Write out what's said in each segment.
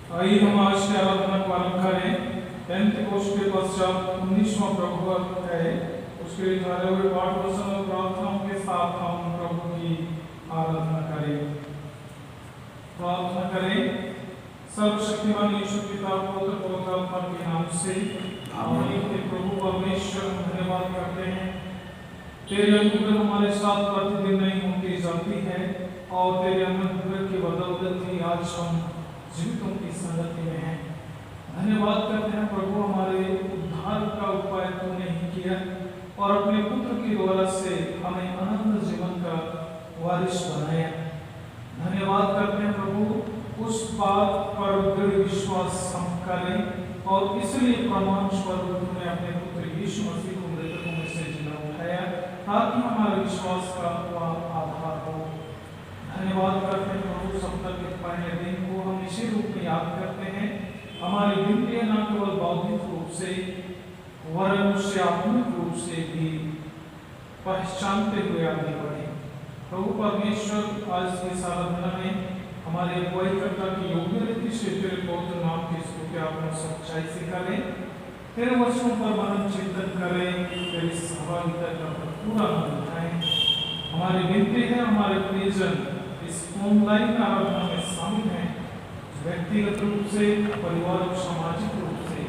आइए हम आज की आराधना को आरंभ करें। पेंटेकोस्ट के पश्चात 19वां प्रभु है। उसके लिए ठहरे हुए पाठ वचन और प्रार्थनाओं के साथ हम प्रभु की आराधना करें। प्रार्थना करें। सर्वशक्तिमान ईश्वर पिता पुत्र पवित्र आत्मा के नाम से आमीन। के प्रभु परमेश्वर धन्यवाद करते हैं। तेरे अनुग्रह हमारे साथ प्रतिदिन नई होती जाती है और तेरे अनुग्रह की बदौलत ही आज हम जीवितों की संगति में हैं। धन्यवाद करते हैं प्रभु, हमारे उद्धार का उपाय तूने ही किया और अपने पुत्र के द्वारा से हमें अनंत जीवन का वारिस बनाया। धन्यवाद करते हैं प्रभु, उस बात पर दृढ़ विश्वास हम करें और इसलिए प्रमाण स्वरूप तूने अपने पुत्र यीशु मसीह को मृतकों में से जिला उठाया ताकि हमारे विश्वास का आधार हो। धन्यवाद करते हैं प्रभु, सप्ताह के पहले दिन को हम इसी रूप में याद करते हैं। हमारी विनती न केवल बौद्धिक रूप से वरन उससे आत्मिक रूप से भी पहचानते हुए आगे बढ़े। प्रभु परमेश्वर, आज की आराधना में हमारे अगुवाईकर्ता की योग्य रीति से तेरे पवित्र नाम की स्तुति आपने सच्चाई से करें, तेरे वचनों पर मनन चिंतन करें, तेरी सहभागिता का पूरा आनंद उठाएं। हमारी विनती है हमारे प्रियजन इस ऑनलाइन आराधना में शामिल हैं, व्यक्तिगत रूप से, परिवार और सामाजिक रूप से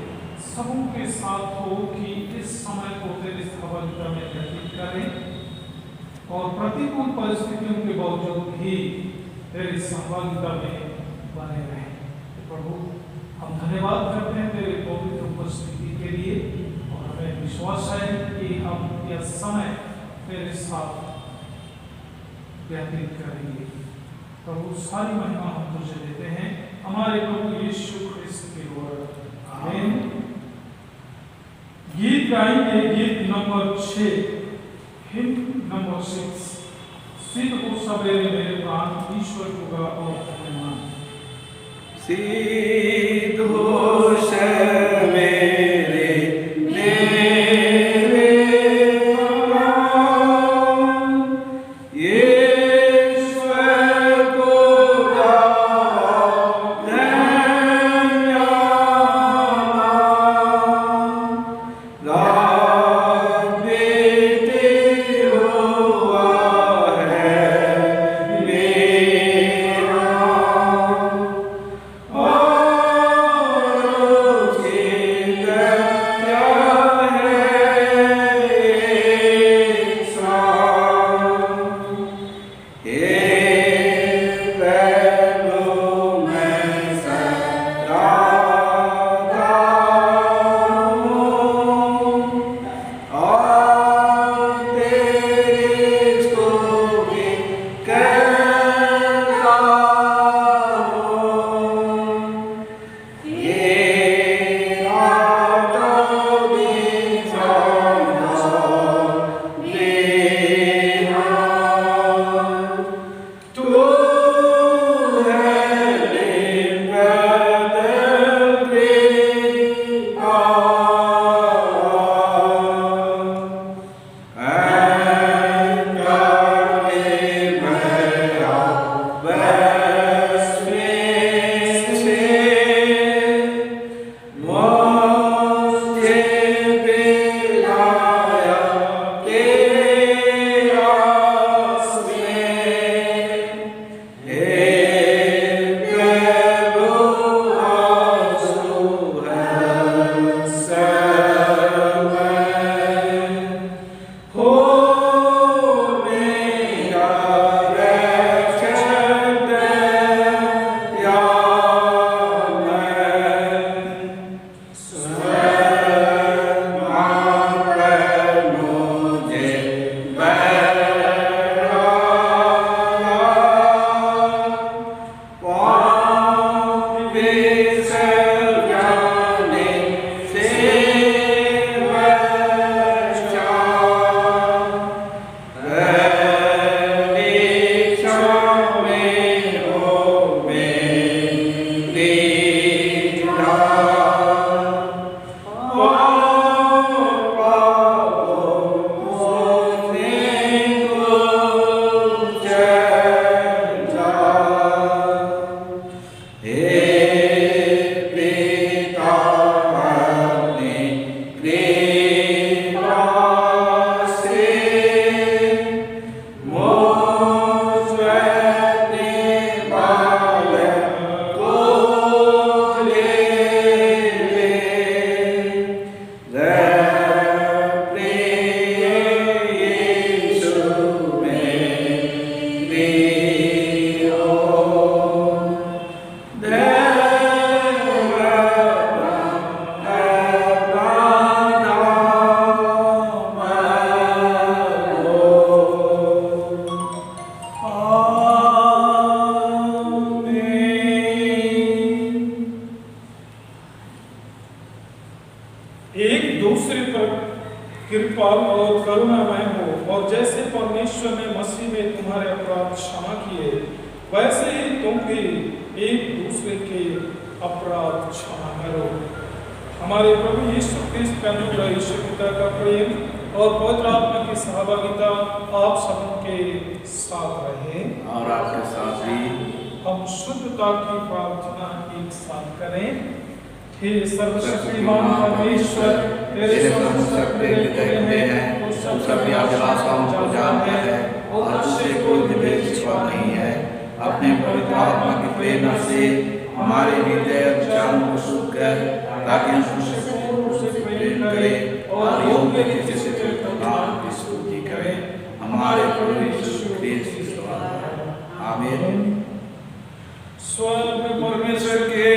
सबों के साथ हो कि इस समय को तेरी सहभागिता में व्यतीत करें और प्रतिकूल परिस्थितियों के बावजूद भी तेरी सहभागिता में बने रहें। प्रभु, हम धन्यवाद करते हैं तेरे पवित्र उपस्थिति के लिए और हमें विश्वास है कि हम यह समय तेरे साथ व्यतीत करेंगे। प्रभु, सारी महिमा हम तुझे देते हैं हमारे प्रभु यीशु ख्रिस्त के द्वारा, आमीन। गीत गाएंगे, गीत नंबर 6, हिम्न नंबर 6। सिद्ध हो सवेरे मेरे प्राण, ईश्वर होगा और धन्यवाद। सिद्ध हो सवेरे Hey कृपालु और करुणामय हो, और जैसे परमेश्वर ने मसीह में तुम्हारे अपराध क्षमा किए, वैसे ही तुम भी एक दूसरे के अपराध क्षमा करो। हमारे प्रभु यीशु क्रिस्त का अनुग्रह, ईश्वर पिता का प्रेम और पवित्र आत्मा की सहभागिता आप सबके साथ रहे और आपके साथ भी। हम शुद्धता की प्रार्थना एक साथ करें। हे सर्वशक्तिमान परमेश्वर, तेरे समस्त हृदय में है, तो सभी अभिलाषाओं को जानता है और उससे कोई विभेद छिपा नहीं है। अपने पवित्र आत्मा की प्रेरणा से हमारे हृदय विचारों को शुद्ध कर, ताकि हम उससे पूर्ण रूप से प्रेम करें और योग्य रीति से तेरे नाम की स्तुति करें। हमारे प्रभु यीशु क्रिस्त के द्वारा, आमीन। स्वर्ग में परमेश्वर के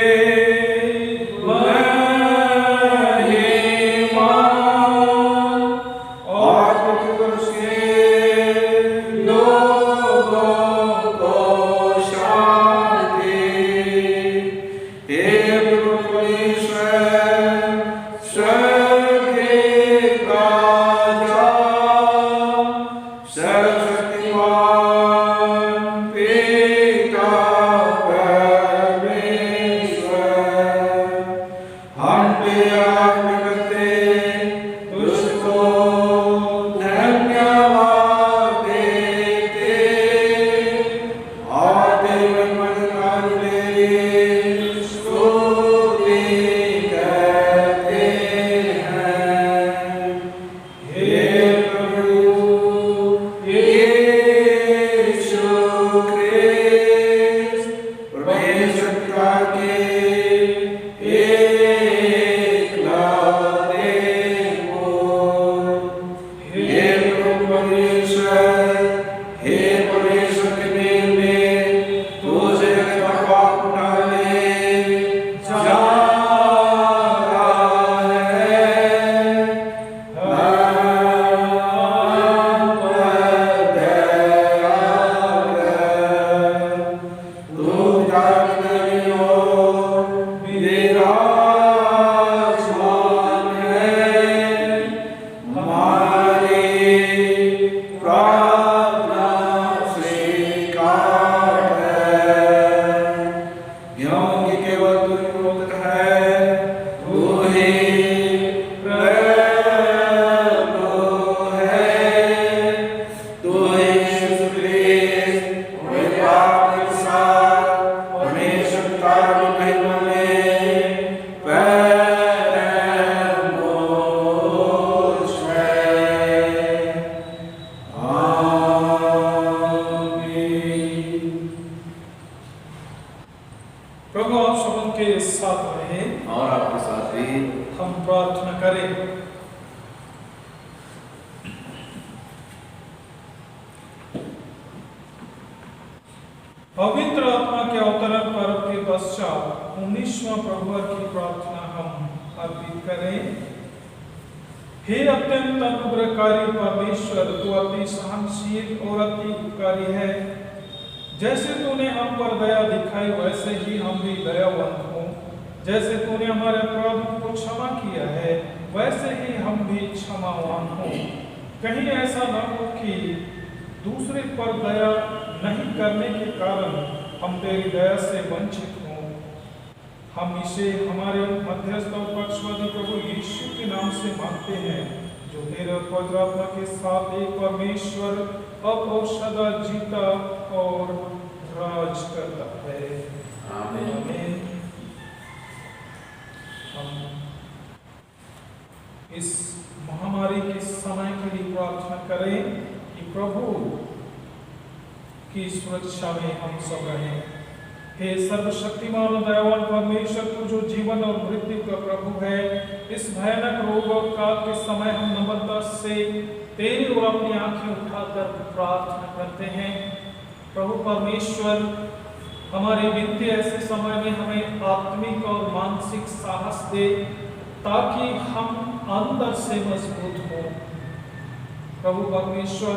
पवित्र आत्मा के अवतरण पर्व के पश्चात 19वां प्रभुवर की प्रार्थना हम अर्पित करें। हे अत्यंत अनुग्रहकारी परमेश्वर, तू अति सहनशील और अति उपकारी है। जैसे तूने हम पर दया दिखाई, वैसे ही हम भी दयावंत हों। जैसे तूने हमारे अपराधों को क्षमा किया है, वैसे ही हम भी क्षमावान हों। कहीं ऐसा न हो कि दूसरे पर दया नहीं करने के कारण हम तेरी दया से वंचित हों। हम इसे हमारे मध्यस्थ और पक्षवादी प्रभु यीशु के नाम से मांगते हैं, जो तेरे पवित्र आत्मा के साथ एक परमेश्वर अब और सदा जीता और राज करता है। आमीन। हम इस महामारी के समय के लिए प्रार्थना करें कि प्रभु की सुरक्षा में हम सब रहें। हे सर्वशक्तिमान और दयावान परमेश्वर, तू जो जीवन और मृत्यु का प्रभु है, इस भयानक रोग और काल के समय हम नम्रता से तेरी ओर अपनी आंखें उठाकर प्रार्थना करते हैं। प्रभु परमेश्वर, हमारी विनती ऐसे समय में हमें आत्मिक और मानसिक साहस दे, ताकि हम अंदर से मजबूत हों। प्रभु परमेश्वर,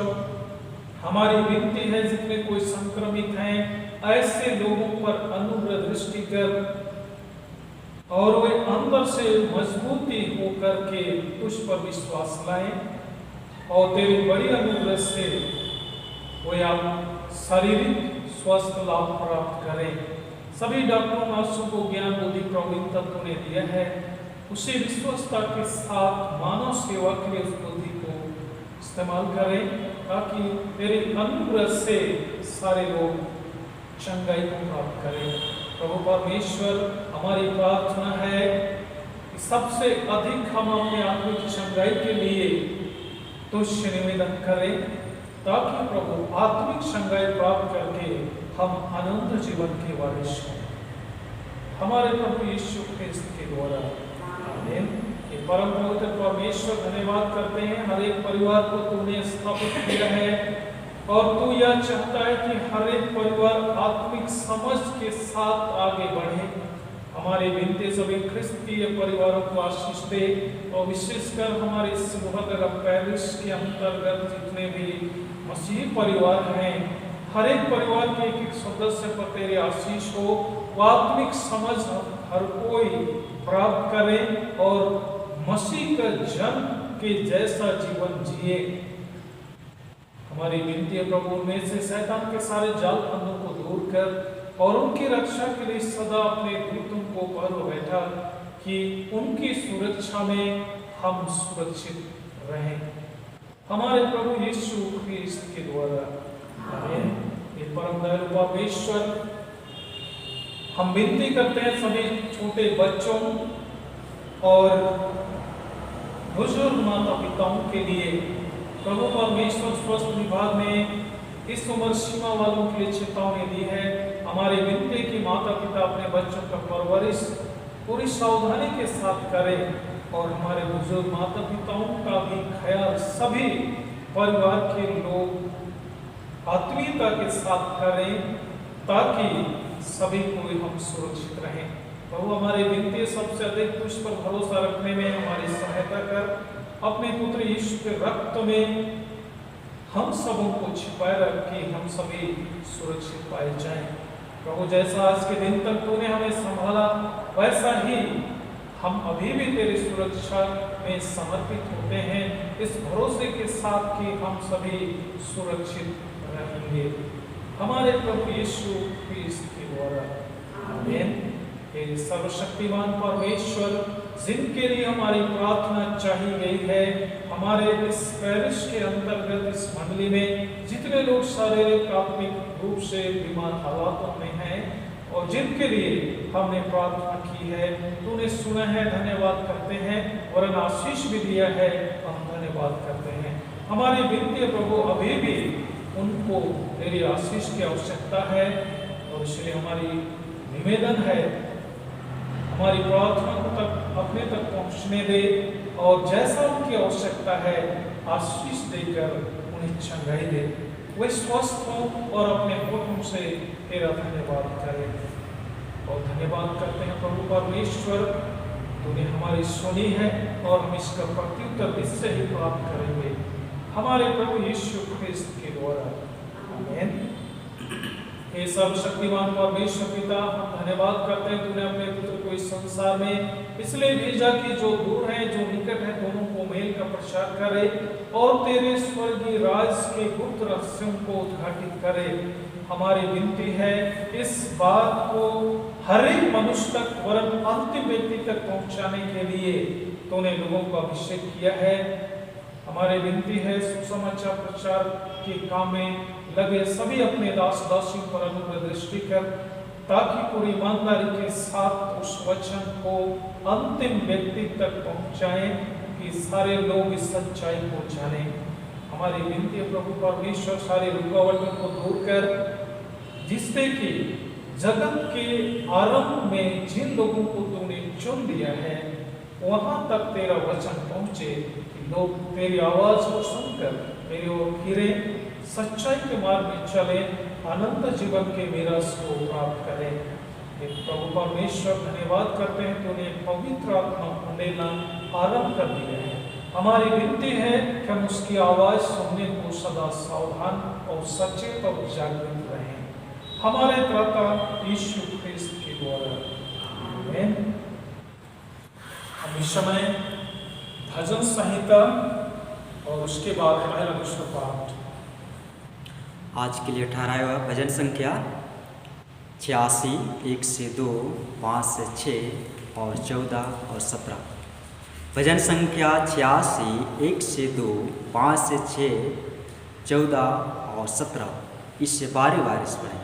हमारी विनती है, जितने कोई संक्रमित हैं, ऐसे लोगों पर अनुग्रह दृष्टि कर और वे अंदर से मजबूती होकर के तुझ पर विश्वास लाएं। और तेरी बड़ी अनुग्रह से वे आप शारीरिक स्वस्थ लाभ प्राप्त करें। सभी डॉक्टरों नर्सों को ज्ञान बुद्धि प्रवीणता तूने दिया है, उसे विश्वसता के साथ मानव सेवा के लिए उस बुद्धि को इस्तेमाल करें, ताकि तेरी अनुग्रह से सारे लोग चंगाई को प्राप्त करें। प्रभु परमेश्वर, हमारी प्रार्थना है कि सबसे अधिक हम अपने आत्मिक चंगाई के लिए तुझसे निवेदन करें, ताकि प्रभु आत्मिक चंगाई प्राप्त करके हम अनंत जीवन के वारिस हों, हमारे प्रभु यीशु ख्रिस्त के द्वारा। आमीन। ये परम पवित्र परमेश्वर, धन्यवाद करते हैं हर एक परिवार को तूने स्थापित किया है, और तू यह चाहता है कि हर एक परिवार आत्मिक समझ के साथ आगे बढ़े। हमारे विनती सभी ख्रिस्तीय परिवारों को आशीष दे, और विशेषकर हमारे इस मुहर्रम पैरिश के अंतर्गत जितने भी मसीही परिवार हैं, हर एक परिवार के एक एक सदस्य पर तेरे आशीष हो, वो आत्मिक समझ हर कोई प्राप्त करे और मसीह का जन्म के जैसा जीवन जिए। हमारी विनती है प्रभु, उनमें से शैतान के सारे जाल फंदों को दूर कर और उनकी रक्षा के लिए सदा अपने दूतों को पर बैठा, कि उनकी सुरक्षा में हम सुरक्षित रहें, हमारे प्रभु यीशु ख्रिस्त के द्वारा। आमीन। ये परम दयालु परमेश्वर, हम विनती करते हैं सभी छोटे बच्चों और बुजुर्ग माता पिताओं के लिए। प्रभु परमेश्वर, स्वास्थ्य विभाग ने इस उम्र सीमा वालों के लिए चेतावनी दी है। हमारी विनती की माता पिता अपने बच्चों का परवरिश पूरी सावधानी के साथ करें, और हमारे बुजुर्ग माता पिताओं का भी ख्याल सभी परिवार के लोग आत्मीयता के साथ करें, ताकि सभी कोई हम सुरक्षित रहें। प्रभु, हमारी विनती सबसे अधिक तुझ पर भरोसा रखने में हमारी सहायता कर, अपने पुत्र यीशु के रक्त में हम सबों को छिपाए रख के हम सभी सुरक्षित पाए जाएं। प्रभु, जैसा आज के दिन तक तूने हमें संभाला, वैसा ही हम अभी भी तेरी सुरक्षा में समर्पित होते हैं, इस भरोसे के साथ कि हम सभी सुरक्षित रहेंगे, हमारे प्रभु यीशु ख्रिस्त के द्वारा। आमीन। हे सर्वशक्तिमान परमेश्वर, जिनके लिए हमारी प्रार्थना चाही गई है, हमारे इस पैरिश के अंतर्गत इस मंडली में जितने लोग शारीरिक आत्मिक रूप से बीमार हालातों में हैं और जिनके लिए हमने प्रार्थना की है, तूने सुना है, धन्यवाद करते हैं, वरन आशीष भी दिया है, हम धन्यवाद करते हैं। हमारी विनती प्रभु, अभी भी उनको तेरी आशीष की आवश्यकता है, और इसलिए हमारी निवेदन है, हमारी प्रार्थना को तक अपने तक पहुंचने दे, और जैसा उनकी आवश्यकता है आशीष देकर उन्हें चंगाई दे, वे स्वस्थ हों और अपने होठों से तेरा धन्यवाद करें। और धन्यवाद करते हैं प्रभु परमेश्वर, तूने हमारी सुनी है और हम इसका प्रत्युत्तर इससे ही प्राप्त करेंगे, हमारे प्रभु यीशु ख्रिस्त के द्वारा। आमीन। हे सर्वशक्तिमान परमेश्वर पिता, हम धन्यवाद करते हैं, तूने अपने पुत्र को इस संसार में इसलिए भेजा कि जो दूर है जो निकट है दोनों को मेल का प्रचार करे, और तेरे स्वर्गीय राज के गुप्त रहस्यों को उद्घाटित करे। हमारी विनती है, इस बात को हर एक मनुष्य तक, वरन अंतिम व्यक्ति तक पहुंचाने के लिए तूने लोगों को अभिषेक किया है। हमारी विनती है, सुसमाचार प्रचार के काम में लगे सभी अपने दास दासियों पर अनुग्रह दृष्टि कर, ताकि पूरी ईमानदारी के साथ उस वचन को अंतिम व्यक्ति तक पहुंचाएं, कि सारे लोग इस सच्चाई को जानें। हमारी विनती है प्रभु परमेश्वर, सारी रुकावटों को दूर कर, जिससे कि जगत के आरंभ में जिन लोगों को तूने चुन लिया है, वहां तक तेरा वचन पहुंचे, कि लोग तेरी आवाज को सुनकर तेरी ओर फिरे, सच्चाई के मार्ग में चले, अनंत जीवन के मीरास को प्राप्त करें। प्रभु परमेश्वर, धन्यवाद करते हैं, तूने पवित्र आत्मा को देना आरंभ कर दिया है। हमारी विनती है कि हम उसकी आवाज सुनने को सदा सावधान और सचेत और जागृत रहें, हमारे त्राता यीशु ख्रिस्त के द्वारा। आमीन। हम इस समय भजन संहिता और उसके बाद है पहला विश्व पाठ। आज के लिए ठहराया हुआ भजन संख्या 86, 1 से 2, 5 से 6 और 14 और 17। भजन संख्या 86, 1 से 2, 5 से 6, 14 और 17। इससे बारी बारी से पढ़ें।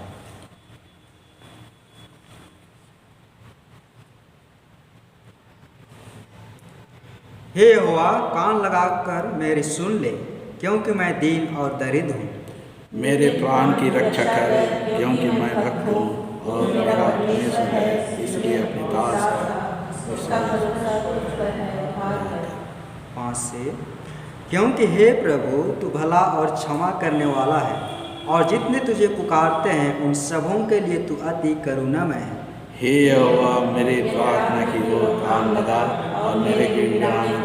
हे यहोवा, कान लगाकर मेरी सुन ले, क्योंकि मैं दीन और दरिद्र हूँ। मेरे प्राण की रक्षा कर, क्योंकि मैं भक्त हूँ और मेरा परमेश्वर है, इसलिए अपने दास पाँच से, क्योंकि हे प्रभु तू भला और क्षमा करने वाला है, और जितने तुझे पुकारते हैं उन सबों के लिए तू अति करुणामय है। हे यहोवा, मेरी प्रार्थना की ओर कान लगा और मेरे गिड़गिड़ाने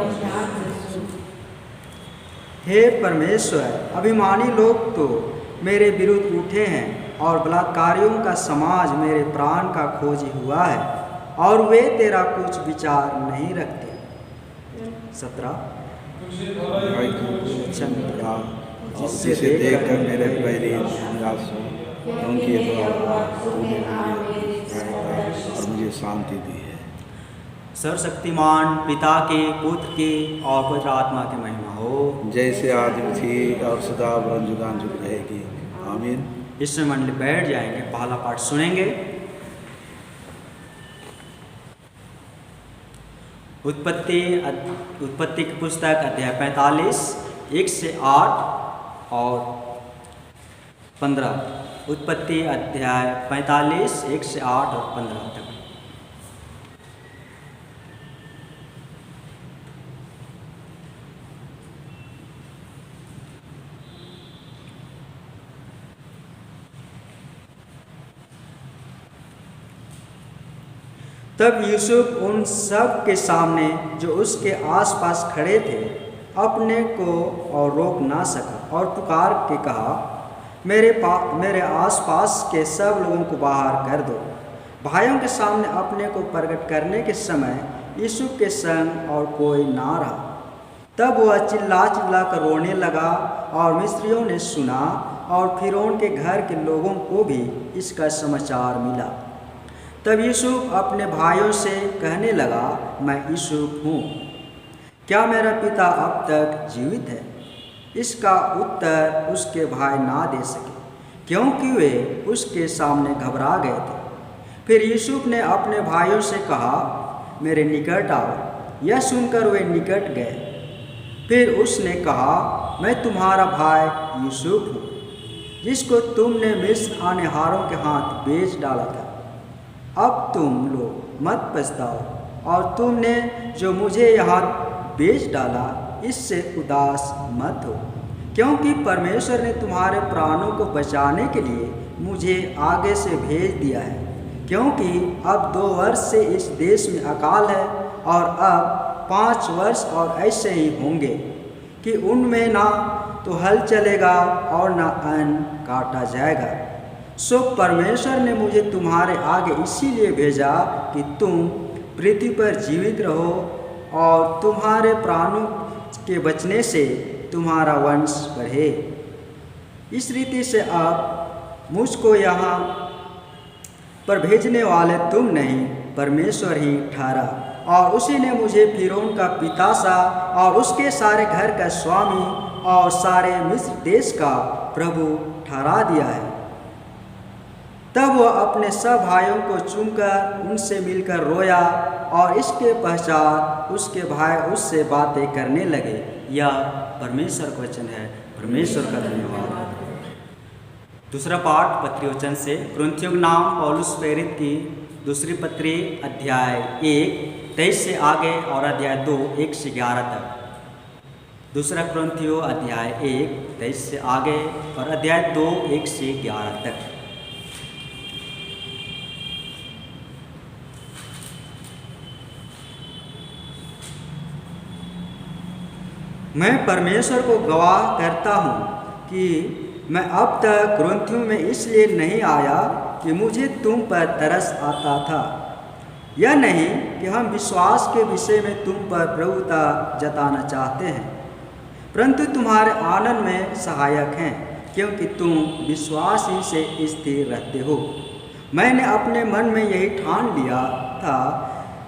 हे परमेश्वर, अभिमानी लोग तो मेरे विरुद्ध उठे हैं और बलात्कारियों का समाज मेरे प्राण का खोजी हुआ है, और वे तेरा कुछ विचार नहीं रखते। 17 जिसे देखकर मेरे पैरी निराश हो, क्योंकि यहोवा तूने मुझे और मुझे शांति दी है। सर्वशक्तिमान पिता के, पुत्र के और पवित्र आत्मा की महिमा हो, जैसे आदि में थी और सदा जुगान जुग रहेगी। आमीन। इसमें मंडली बैठ जाएंगे, पहला पाठ सुनेंगे। उत्पत्ति की पुस्तक अध्याय 45, 1 से 8 और 15। उत्पत्ति अध्याय 45, 1 से 8 और 15 तक। तब यूसुफ उन सब के सामने जो उसके आसपास खड़े थे अपने को और रोक ना सका, और पुकार के कहा, मेरे आसपास के सब लोगों को बाहर कर दो। भाइयों के सामने अपने को प्रकट करने के समय यूसुफ के संग और कोई ना रहा। तब वह चिल्ला चिल्ला कर रोने लगा, और मिस्रियों ने सुना, और फिरौन के घर के लोगों को भी इसका समाचार मिला। तब यूसुफ अपने भाइयों से कहने लगा, मैं यूसुफ हूँ, क्या मेरा पिता अब तक जीवित है? इसका उत्तर उसके भाई ना दे सके, क्योंकि वे उसके सामने घबरा गए थे। फिर यूसुफ ने अपने भाइयों से कहा, मेरे निकट आओ। यह सुनकर वे निकट गए। फिर उसने कहा, मैं तुम्हारा भाई यूसुफ हूँ, जिसको तुमने मिस्र आनेहारों के हाथ बेच डाला था। अब तुम लोग मत पछताओ, और तुमने जो मुझे यहाँ बेच डाला इससे उदास मत हो, क्योंकि परमेश्वर ने तुम्हारे प्राणों को बचाने के लिए मुझे आगे से भेज दिया है। क्योंकि अब 2 वर्ष से इस देश में अकाल है, और अब 5 वर्ष और ऐसे ही होंगे कि उनमें ना तो हल चलेगा और ना अन्न काटा जाएगा। सो परमेश्वर ने मुझे तुम्हारे आगे इसीलिए भेजा कि तुम पृथ्वी पर जीवित रहो, और तुम्हारे प्राणों के बचने से तुम्हारा वंश बढ़े। इस रीति से अब मुझको यहाँ पर भेजने वाले तुम नहीं, परमेश्वर ही ठहरा, और उसी ने मुझे फिरौन का पिता सा और उसके सारे घर का स्वामी और सारे मिस्र देश का प्रभु ठहरा दिया है। तब वह अपने सब भाइयों को चूमकर उनसे मिलकर रोया, और इसके पश्चात उसके भाई उससे बातें करने लगे। यह परमेश्वर का वचन है। परमेश्वर का धन्यवाद। दूसरा पाठ पत्री वचन से कुरिन्थियों के नाम पौलुस प्रेरित की दूसरी पत्री अध्याय 1, 23 से आगे, और अध्याय 2, 1 से 11 तक। दूसरा कुरिन्थियों अध्याय 1, 23 से आगे, और अध्याय 2, 1 से 11 तक। मैं परमेश्वर को गवाह करता हूँ कि मैं अब तक कुरिन्थियों में इसलिए नहीं आया कि मुझे तुम पर तरस आता था। यह नहीं कि हम विश्वास के विषय में तुम पर प्रभुता जताना चाहते हैं, परंतु तुम्हारे आनंद में सहायक हैं, क्योंकि तुम विश्वास ही से स्थिर रहते हो। मैंने अपने मन में यही ठान लिया था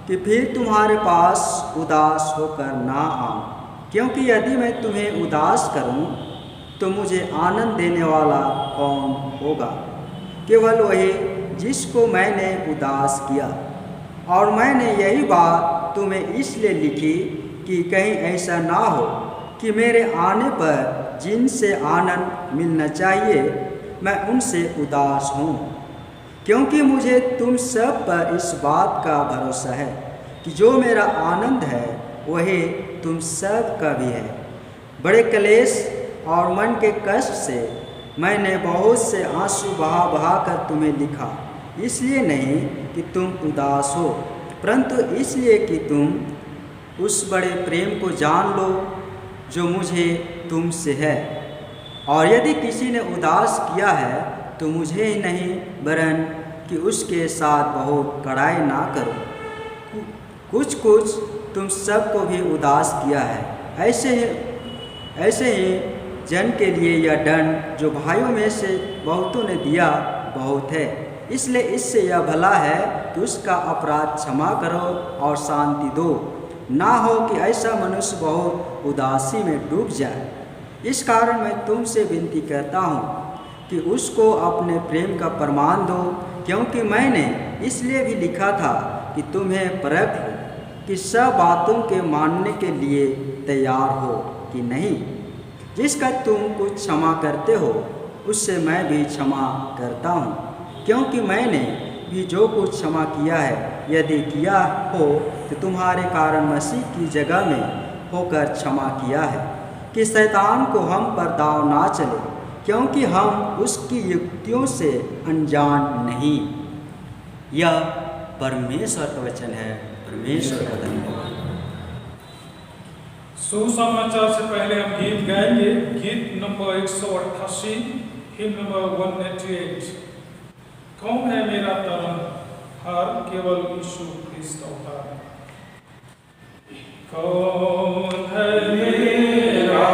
कि फिर तुम्हारे पास उदास होकर ना आऊं, क्योंकि यदि मैं तुम्हें उदास करूं तो मुझे आनंद देने वाला कौन होगा? केवल वही जिसको मैंने उदास किया। और मैंने यही बात तुम्हें इसलिए लिखी कि कहीं ऐसा ना हो कि मेरे आने पर जिनसे आनंद मिलना चाहिए मैं उनसे उदास हूँ, क्योंकि मुझे तुम सब पर इस बात का भरोसा है कि जो मेरा आनंद है वही तुम सब का भी है। बड़े क्लेश और मन के कष्ट से मैंने बहुत से आंसू बहा बहा कर तुम्हें लिखा, इसलिए नहीं कि तुम उदास हो, परंतु इसलिए कि तुम उस बड़े प्रेम को जान लो जो मुझे तुमसे है। और यदि किसी ने उदास किया है तो मुझे ही नहीं वरन कि उसके साथ बहुत कड़ाई ना करो। कुछ कुछ तुम सबको भी उदास किया है। ऐसे ही जन के लिए यह दंड जो भाइयों में से बहुतों ने दिया बहुत है, इसलिए इससे यह भला है कि उसका अपराध क्षमा करो और शांति दो, ना हो कि ऐसा मनुष्य बहुत उदासी में डूब जाए। इस कारण मैं तुमसे विनती करता हूँ कि उसको अपने प्रेम का प्रमाण दो, क्योंकि मैंने इसलिए भी लिखा था कि तुम्हें परख लो कि सब बातों के मानने के लिए तैयार हो कि नहीं। जिसका तुम कुछ क्षमा करते हो उससे मैं भी क्षमा करता हूँ, क्योंकि मैंने भी जो कुछ क्षमा किया है यदि किया हो तो तुम्हारे कारण मसीह की जगह में होकर क्षमा किया है, कि शैतान को हम पर दाव ना चले, क्योंकि हम उसकी युक्तियों से अनजान नहीं। यह परमेश्वर का वचन है। परमेश्वर का धन्यवाद। सुसमाचार से पहले हम गीत गाएंगे। गीत नंबर 188, हिम नंबर 188। कौन है मेरा तारनहार? केवल यीशु ख्रिस्त अवतार। कौन है मेरा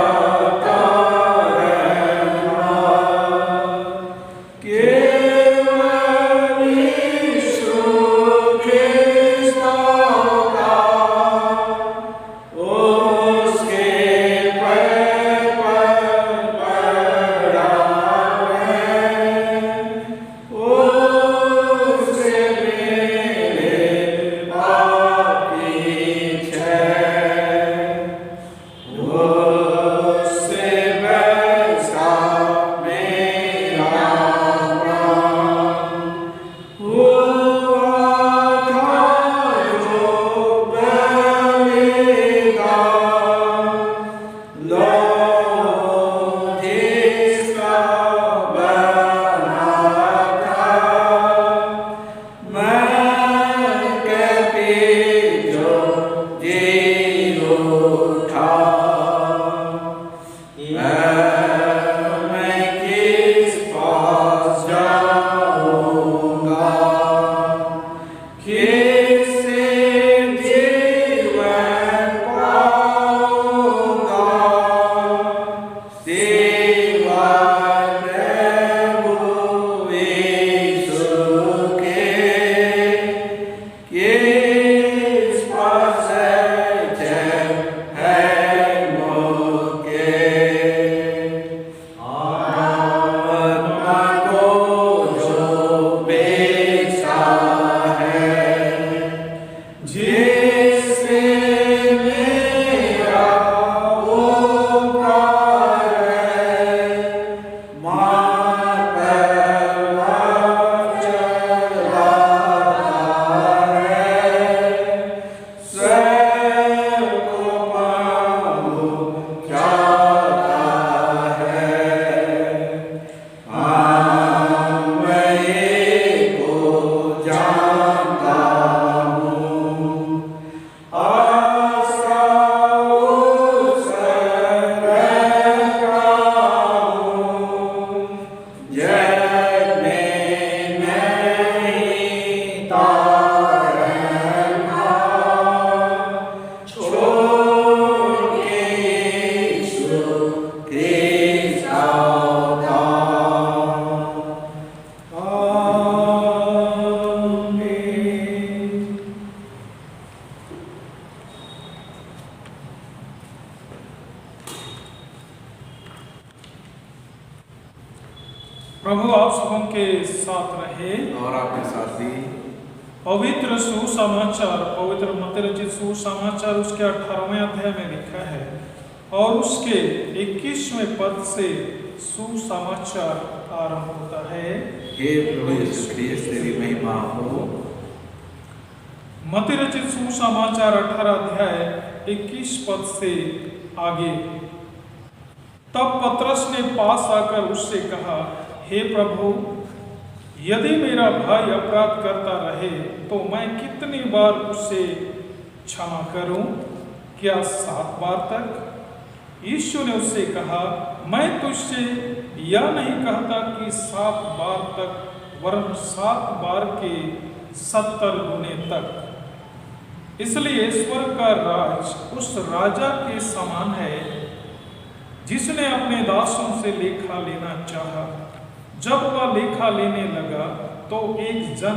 सबों के साथ रहे और आपके साथ भी। पवित्र सुसमाचार, पवित्र मत्ती रचित सुसमाचार उसके 18वें अध्याय में लिखा है और उसके 21वें पद से सुसमाचार आरंभ होता है। हे प्रभु यीशु ख्रिस्त तेरी महिमा हो। मत्ती रचित सुसमाचार 18 अध्याय 21 पद से आगे। तब पतरस ने पास आकर उससे कहा, हे प्रभु, यदि मेरा भाई अपराध करता रहे तो मैं कितनी बार उसे क्षमा करूं? क्या 7 बार तक? यीशु ने उससे कहा, मैं तुझसे यह नहीं कहता कि 7 बार तक, वरन 7 बार के 70 गुने तक। इसलिए स्वर्ग का राज उस राजा के समान है जिसने अपने दासों से लेखा लेना चाहा। जब वह लेखा लेने लगा तो एक जन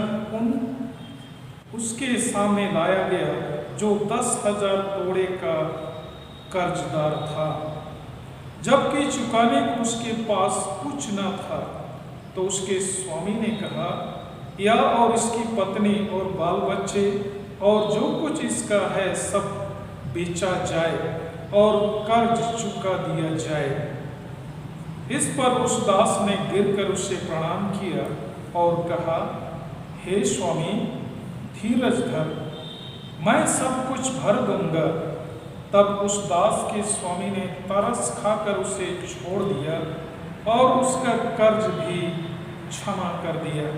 उसके सामने लाया गया जो 10,000 तोड़े का कर्जदार था। जबकि चुकाने को उसके पास कुछ न था, तो उसके स्वामी ने कहा, यह और इसकी पत्नी और बाल बच्चे और जो कुछ इसका है सब बेचा जाए और कर्ज चुका दिया जाए। इस पर उस दास ने गिरकर उससे प्रणाम किया और कहा, हे स्वामी, धीरज धर, मैं सब कुछ भर दूंगा। तब उस दास के स्वामी ने तरस खाकर उसे छोड़ दिया और उसका कर्ज भी क्षमा कर दिया।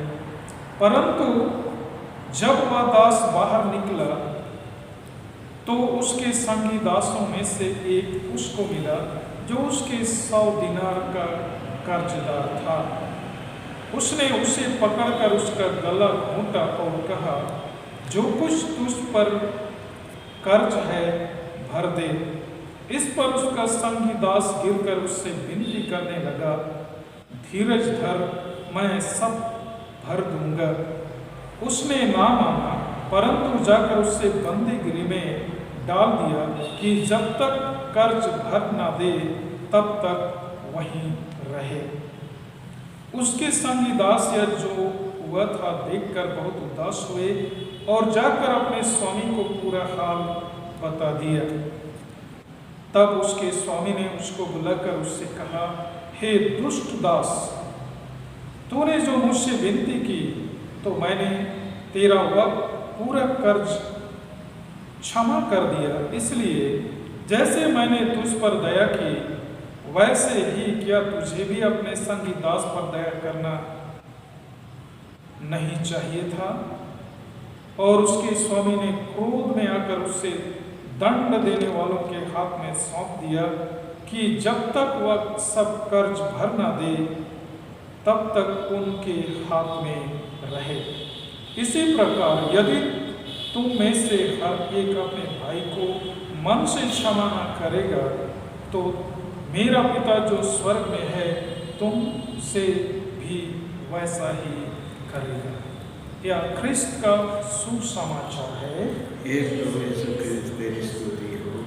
परंतु जब वह दास बाहर निकला तो उसके संगी दासों में से एक उसको मिला जो उसके 100 दिनार का कर्जदार था। उसने उसे पकड़कर उसका गला घोंटा और कहा, जो कुछ तुझ पर कर्ज है भर दे। इस पर उसका संगी दास गिरकर उससे विनती करने लगा, धीरज धर, मैं सब भर दूंगा। उसने ना माना, परंतु जाकर उससे बंदीगृह में डाल दिया कि जब तक कर्ज भर ना दे तब तक वहीं रहे। उसके संगी दास यह जो हुआ था देखकर बहुत उदास हुए और जाकर अपने स्वामी को पूरा हाल बता दिया। तब उसके स्वामी ने उसको बुलाकर उससे कहा, हे दुष्ट दास, तूने जो मुझसे विनती की तो मैंने तेरा वह पूरा कर्ज क्षमा कर दिया। इसलिए जैसे मैंने तुझ पर दया की, वैसे ही क्या तुझे भी अपने संगी दास पर दया करना नहीं चाहिए था? और उसके स्वामी ने क्रोध में आकर उसे दंड देने वालों के हाथ में सौंप दिया कि जब तक वह सब कर्ज भर ना दे तब तक उनके हाथ में रहे। इसी प्रकार यदि तुम में से हर एक अपने भाई को मन से क्षमा न करेगा तो मेरा पिता जो स्वर्ग में है तुमसे भी वैसा ही करेगा। यह ख्रिस्त का सुसमाचार है। हे प्रभु यीशु ख्रिस्त तेरी स्तुति हो।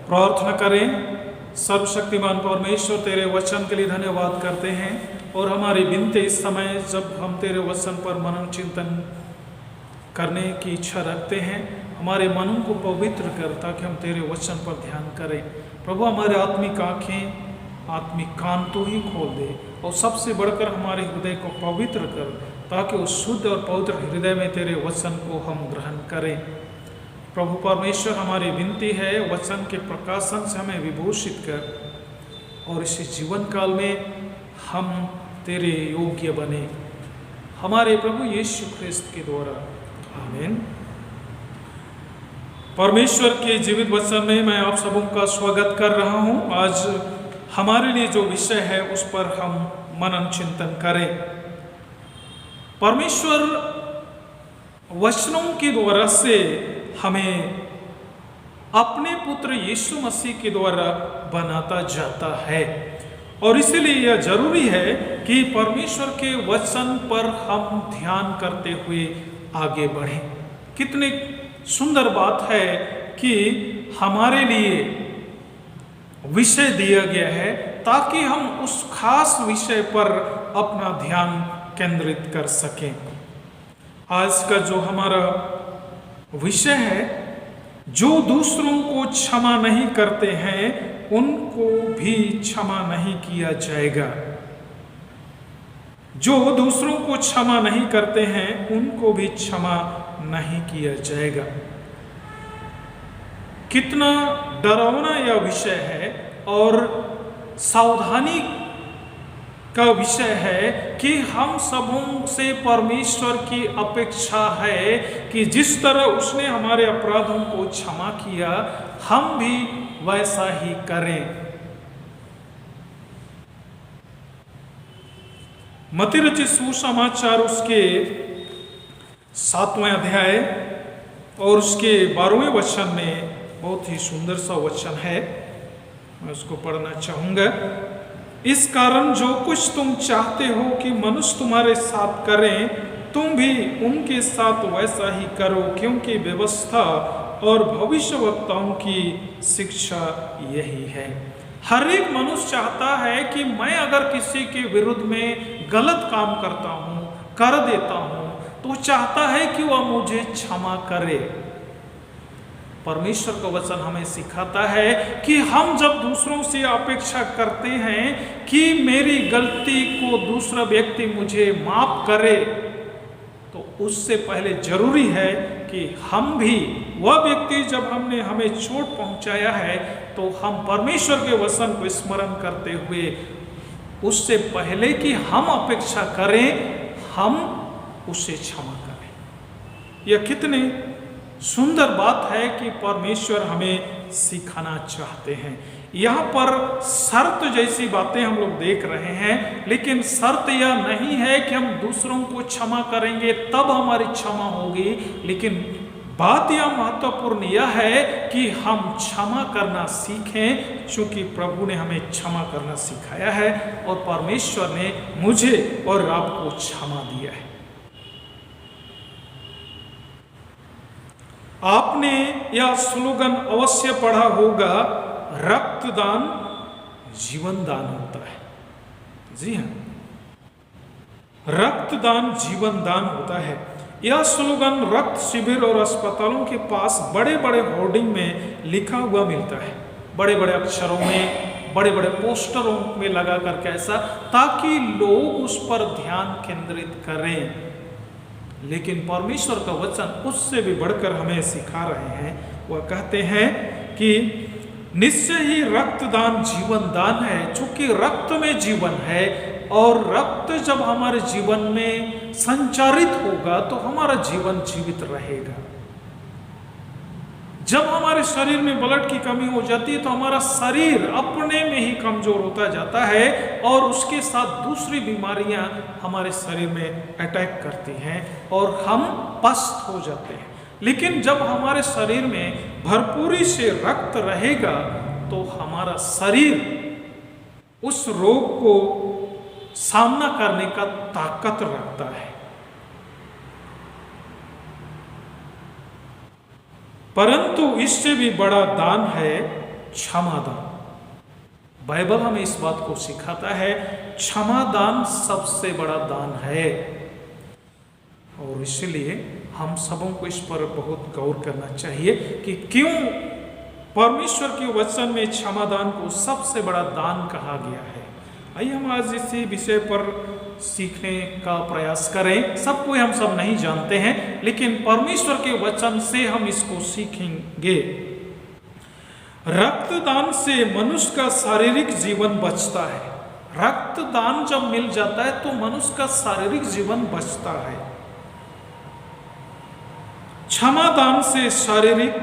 प्रार्थना करें। सर्वशक्तिमान परमेश्वर, तेरे वचन के लिए धन्यवाद करते हैं और हमारी विनती इस समय जब हम तेरे वचन पर मनन चिंतन करने की इच्छा रखते हैं, हमारे मनों को पवित्र कर ताकि हम तेरे वचन पर ध्यान करें। प्रभु, हमारे आत्मिक आँखें, आत्मिक कान तो ही खोल दे और सबसे बढ़कर हमारे हृदय को पवित्र कर ताकि उस शुद्ध और पवित्र हृदय में तेरे वचन को हम ग्रहण करें। प्रभु परमेश्वर, हमारी विनती है वचन के प्रकाशन से हमें विभूषित कर और इस जीवन काल में हम तेरे योग्य बने, हमारे प्रभु यीशु ख्रिस्त के द्वारा, आमीन। परमेश्वर के जीवित वचन में मैं आप सबों का स्वागत कर रहा हूं। आज हमारे लिए जो विषय है उस पर हम मनन चिंतन करें। परमेश्वर वचनों के द्वारा से हमें अपने पुत्र यीशु मसीह के द्वारा बनाता जाता है और इसलिए यह जरूरी है कि परमेश्वर के वचन पर हम ध्यान करते हुए आगे बढ़ें। कितनी सुंदर बात है कि हमारे लिए विषय दिया गया है ताकि हम उस खास विषय पर अपना ध्यान केंद्रित कर सकें। आज का जो हमारा विषय है, जो दूसरों को क्षमा नहीं करते हैं उनको भी क्षमा नहीं किया जाएगा। जो दूसरों को क्षमा नहीं करते हैं उनको भी क्षमा नहीं किया जाएगा। कितना डरावना यह विषय है और सावधानी का विषय है कि हम सबों से परमेश्वर की अपेक्षा है कि जिस तरह उसने हमारे अपराधों को क्षमा किया, हम भी वैसा ही करें। मत्ती रचित सुसमाचार उसके 7वें अध्याय और उसके 12वें वचन में बहुत ही सुंदर सा वचन है, मैं उसको पढ़ना चाहूंगा। इस कारण जो कुछ तुम चाहते हो कि मनुष्य तुम्हारे साथ करें, तुम भी उनके साथ वैसा ही करो, क्योंकि व्यवस्था और भविष्यवक्ताओं की शिक्षा यही है। हर एक मनुष्य चाहता है कि मैं अगर किसी के विरुद्ध में गलत काम करता हूं, कर देता हूं, तो चाहता है कि वह मुझे क्षमा करे। परमेश्वर का वचन हमें सिखाता है कि हम जब दूसरों से अपेक्षा करते हैं कि मेरी गलती को दूसरा व्यक्ति मुझे माफ करे, तो उससे पहले जरूरी है कि हम भी, वह व्यक्ति जब हमने हमें चोट पहुंचाया है तो हम परमेश्वर के वचन को स्मरण करते हुए उससे पहले कि हम अपेक्षा करें, हम उसे क्षमा करें। यह कितने सुंदर बात है कि परमेश्वर हमें सिखाना चाहते हैं। यहाँ पर शर्त जैसी बातें हम लोग देख रहे हैं, लेकिन शर्त यह नहीं है कि हम दूसरों को क्षमा करेंगे तब हमारी क्षमा होगी, लेकिन बात यह महत्वपूर्ण यह है कि हम क्षमा करना सीखें, क्योंकि प्रभु ने हमें क्षमा करना सिखाया है और परमेश्वर ने मुझे और आपको क्षमा दिया है। आपने यह स्लोगन अवश्य पढ़ा होगा, रक्तदान जीवन दान होता है। जी हाँ, रक्तदान जीवन दान होता है। यह स्लोगन रक्त शिविर और अस्पतालों के पास बड़े बड़े होर्डिंग में लिखा हुआ मिलता है, बड़े बड़े अक्षरों में, बड़े बड़े पोस्टरों में लगा करके ऐसा, ताकि लोग उस पर ध्यान केंद्रित करें। लेकिन परमेश्वर का वचन उससे भी बढ़कर हमें सिखा रहे हैं। वह कहते हैं कि निश्चय ही रक्तदान जीवन दान है, चूंकि रक्त में जीवन है और रक्त जब हमारे जीवन में संचारित होगा तो हमारा जीवन जीवित रहेगा। जब हमारे शरीर में ब्लड की कमी हो जाती है तो हमारा शरीर अपने में ही कमजोर होता जाता है और उसके साथ दूसरी बीमारियां हमारे शरीर में अटैक करती हैं और हम पस्त हो जाते हैं। लेकिन जब हमारे शरीर में भरपूरी से रक्त रहेगा तो हमारा शरीर उस रोग को सामना करने का ताकत रखता है। परंतु इससे भी बड़ा दान है क्षमा दान। बाइबल हमें इस बात को सिखाता है, क्षमा दान सबसे बड़ा दान है। और इसलिए हम सबों को इस पर बहुत गौर करना चाहिए कि क्यों परमेश्वर के वचन में क्षमा दान को सबसे बड़ा दान कहा गया है। आइए हम आज इसी विषय पर सीखने का प्रयास करें। सब कोई हम सब नहीं जानते हैं, लेकिन परमेश्वर के वचन से हम इसको सीखेंगे। रक्तदान से मनुष्य का शारीरिक जीवन बचता है। रक्तदान जब मिल जाता है तो मनुष्य का शारीरिक जीवन बचता है। क्षमा दान से शारीरिक,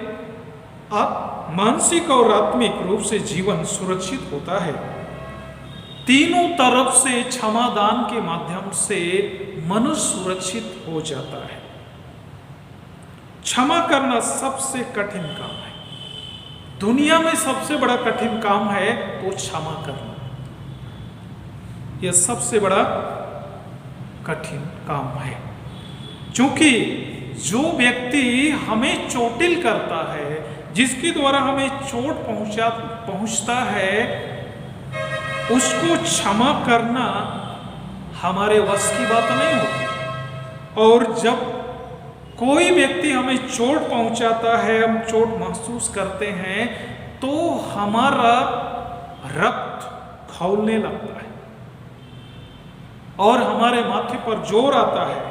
मानसिक और आत्मिक रूप से जीवन सुरक्षित होता है। तीनों तरफ से क्षमा दान के माध्यम से मनुष्य सुरक्षित हो जाता है। क्षमा करना सबसे कठिन काम है। दुनिया में सबसे बड़ा कठिन काम है तो क्षमा करना। यह सबसे बड़ा कठिन काम है, क्योंकि जो व्यक्ति हमें चोटिल करता है, जिसके द्वारा हमें चोट पहुंचता है, उसको क्षमा करना हमारे वश की बात नहीं होती। और जब कोई व्यक्ति हमें चोट पहुंचाता है, हम चोट महसूस करते हैं, तो हमारा रक्त खौलने लगता है और हमारे माथे पर जोर आता है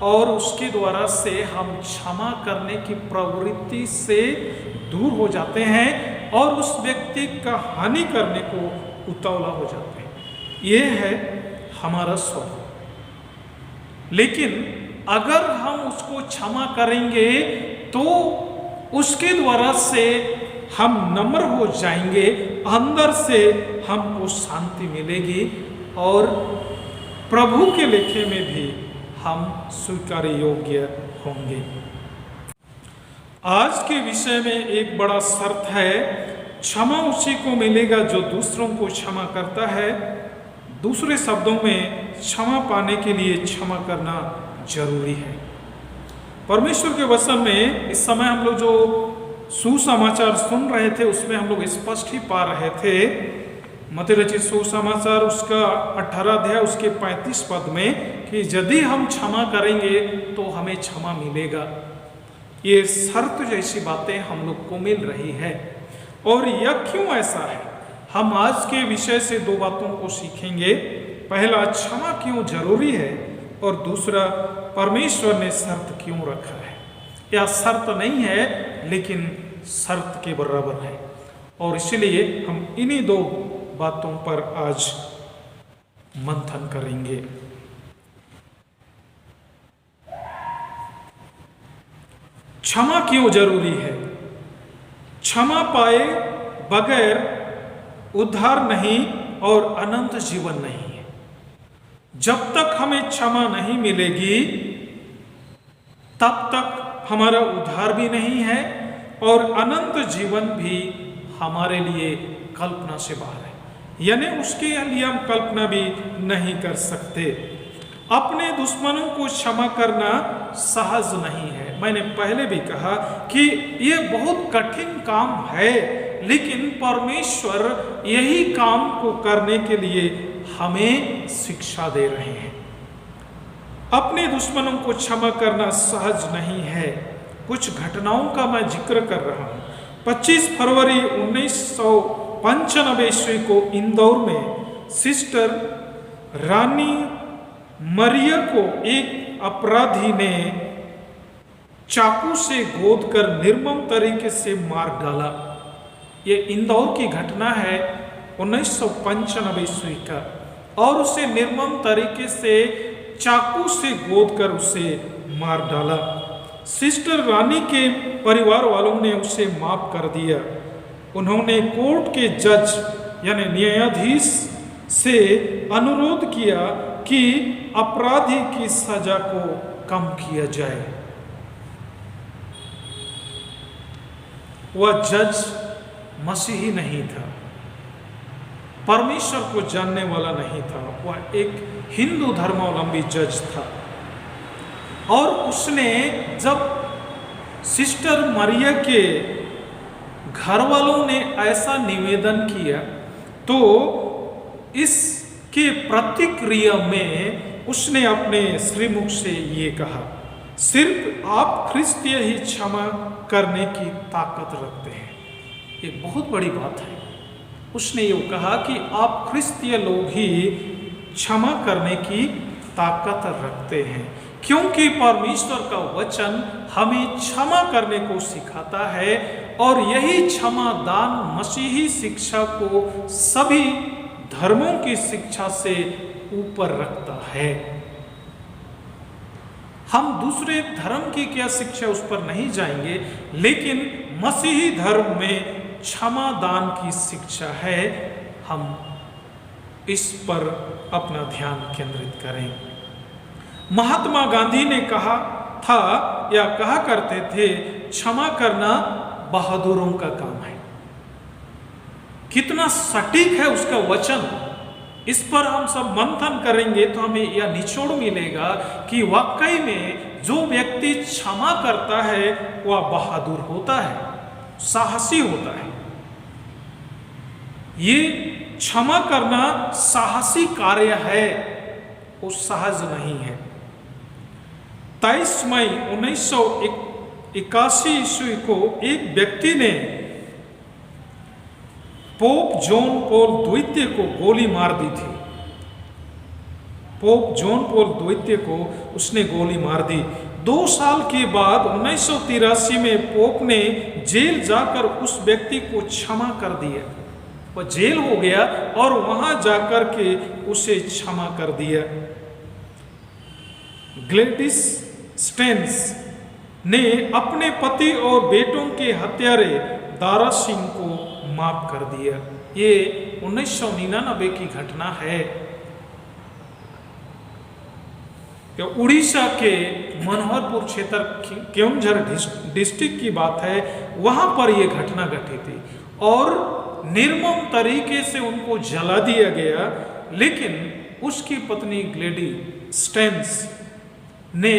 और उसके द्वारा से हम क्षमा करने की प्रवृत्ति से दूर हो जाते हैं और उस व्यक्ति का हानि करने को उतावला हो जाते हैं। ये है हमारा स्वभाव। लेकिन अगर हम उसको क्षमा करेंगे तो उसके द्वारा से हम नम्र हो जाएंगे, अंदर से हमको शांति मिलेगी और प्रभु के लेखे में भी हम स्वीकार योग्य होंगे। आज के विषय में एक बड़ा शर्त है, क्षमा उसी को मिलेगा जो दूसरों को क्षमा करता है। दूसरे शब्दों में, क्षमा पाने के लिए क्षमा करना जरूरी है। परमेश्वर के वचन में इस समय हम लोग जो सुसमाचार सुन रहे थे उसमें हम लोग स्पष्ट ही पा रहे थे। मत्ती रचित सुसमाचार उसका 18 अध्याय उसके 35 पद में कि यदि हम क्षमा करेंगे तो हमें क्षमा मिलेगा। ये शर्त जैसी बातें हम लोग को मिल रही है। और यह क्यों ऐसा है, हम आज के विषय से दो बातों को सीखेंगे। पहला, क्षमा क्यों जरूरी है, और दूसरा, परमेश्वर ने शर्त क्यों रखा है। यह शर्त नहीं है लेकिन शर्त के बराबर है, और इसलिए हम इन्हीं दो बातों पर आज मंथन करेंगे। क्षमा क्यों जरूरी है। क्षमा पाए बगैर उद्धार नहीं और अनंत जीवन नहीं है। जब तक हमें क्षमा नहीं मिलेगी तब तक हमारा उद्धार भी नहीं है और अनंत जीवन भी हमारे लिए कल्पना से बाहर है, यानी उसके लिए हम कल्पना भी नहीं कर सकते। अपने दुश्मनों को क्षमा करना सहज नहीं है। मैंने पहले भी कहा कि यह बहुत कठिन काम है, लेकिन परमेश्वर यही काम को करने के लिए हमें शिक्षा दे रहे हैं। अपने दुश्मनों को क्षमा करना सहज नहीं है। कुछ घटनाओं का मैं जिक्र कर रहा हूं। 25 फरवरी 1995 ईस्वी को इंदौर में सिस्टर रानी मरिया को एक अपराधी ने चाकू से गोदकर निर्मम तरीके से मार डाला। ये इंदौर की घटना है 1995 ईस्वी का, और उसे निर्मम तरीके से चाकू से गोदकर उसे मार डाला। सिस्टर रानी के परिवार वालों ने उसे माफ कर दिया। उन्होंने कोर्ट के जज यानी न्यायाधीश से अनुरोध किया कि अपराधी की सजा को कम किया जाए। वह जज मसीही नहीं था, परमेश्वर को जानने वाला नहीं था, वह एक हिंदू धर्मावलंबी जज था। और उसने जब सिस्टर मरिया के घर वालों ने ऐसा निवेदन किया तो इसके प्रतिक्रिया में उसने अपने श्रीमुख से ये कहा, सिर्फ आप ख्रिस्तीय ही क्षमा करने की ताकत रखते हैं। ये बहुत बड़ी बात है। उसने ये कहा कि आप ख्रिस्तीय लोग ही क्षमा करने की ताकत रखते हैं, क्योंकि परमेश्वर का वचन हमें क्षमा करने को सिखाता है और यही क्षमा दान मसीही शिक्षा को सभी धर्मों की शिक्षा से ऊपर रखता है। हम दूसरे धर्म की क्या शिक्षा उस पर नहीं जाएंगे, लेकिन मसीही धर्म में क्षमा दान की शिक्षा है। हम इस पर अपना ध्यान केंद्रित करें। महात्मा गांधी ने कहा था या कहा करते थे, क्षमा करना बहादुरों का काम है। कितना सटीक है उसका वचन। इस पर हम सब मंथन करेंगे तो हमें यह निचोड़ मिलेगा कि वाकई में जो व्यक्ति क्षमा करता है वह बहादुर होता है, साहसी होता है। ये क्षमा करना साहसी कार्य है, वो सहज नहीं है। 23 मई 1981 ईस्वी को एक व्यक्ति ने पोप जॉन पॉल द्वितीय को गोली मार दी थी। पोप जॉन पॉल द्वितीय को उसने गोली मार दी। 2 साल के बाद 1983 में पोप ने जेल जाकर उस व्यक्ति को क्षमा कर दिया। वह जेल हो गया और वहां जाकर के उसे क्षमा कर दिया। ग्लेडिस स्टेन्स ने अपने पति और बेटों के हत्यारे दारा सिंह को माफ कर दिया। ये 1999 की घटना है। उड़ीसा के मनोहरपुर क्षेत्र केओंझर डिस्ट्रिक्ट की बात है, वहां पर यह घटना घटी थी और निर्मम तरीके से उनको जला दिया गया। लेकिन उसकी पत्नी ग्लेडी स्टेन्स ने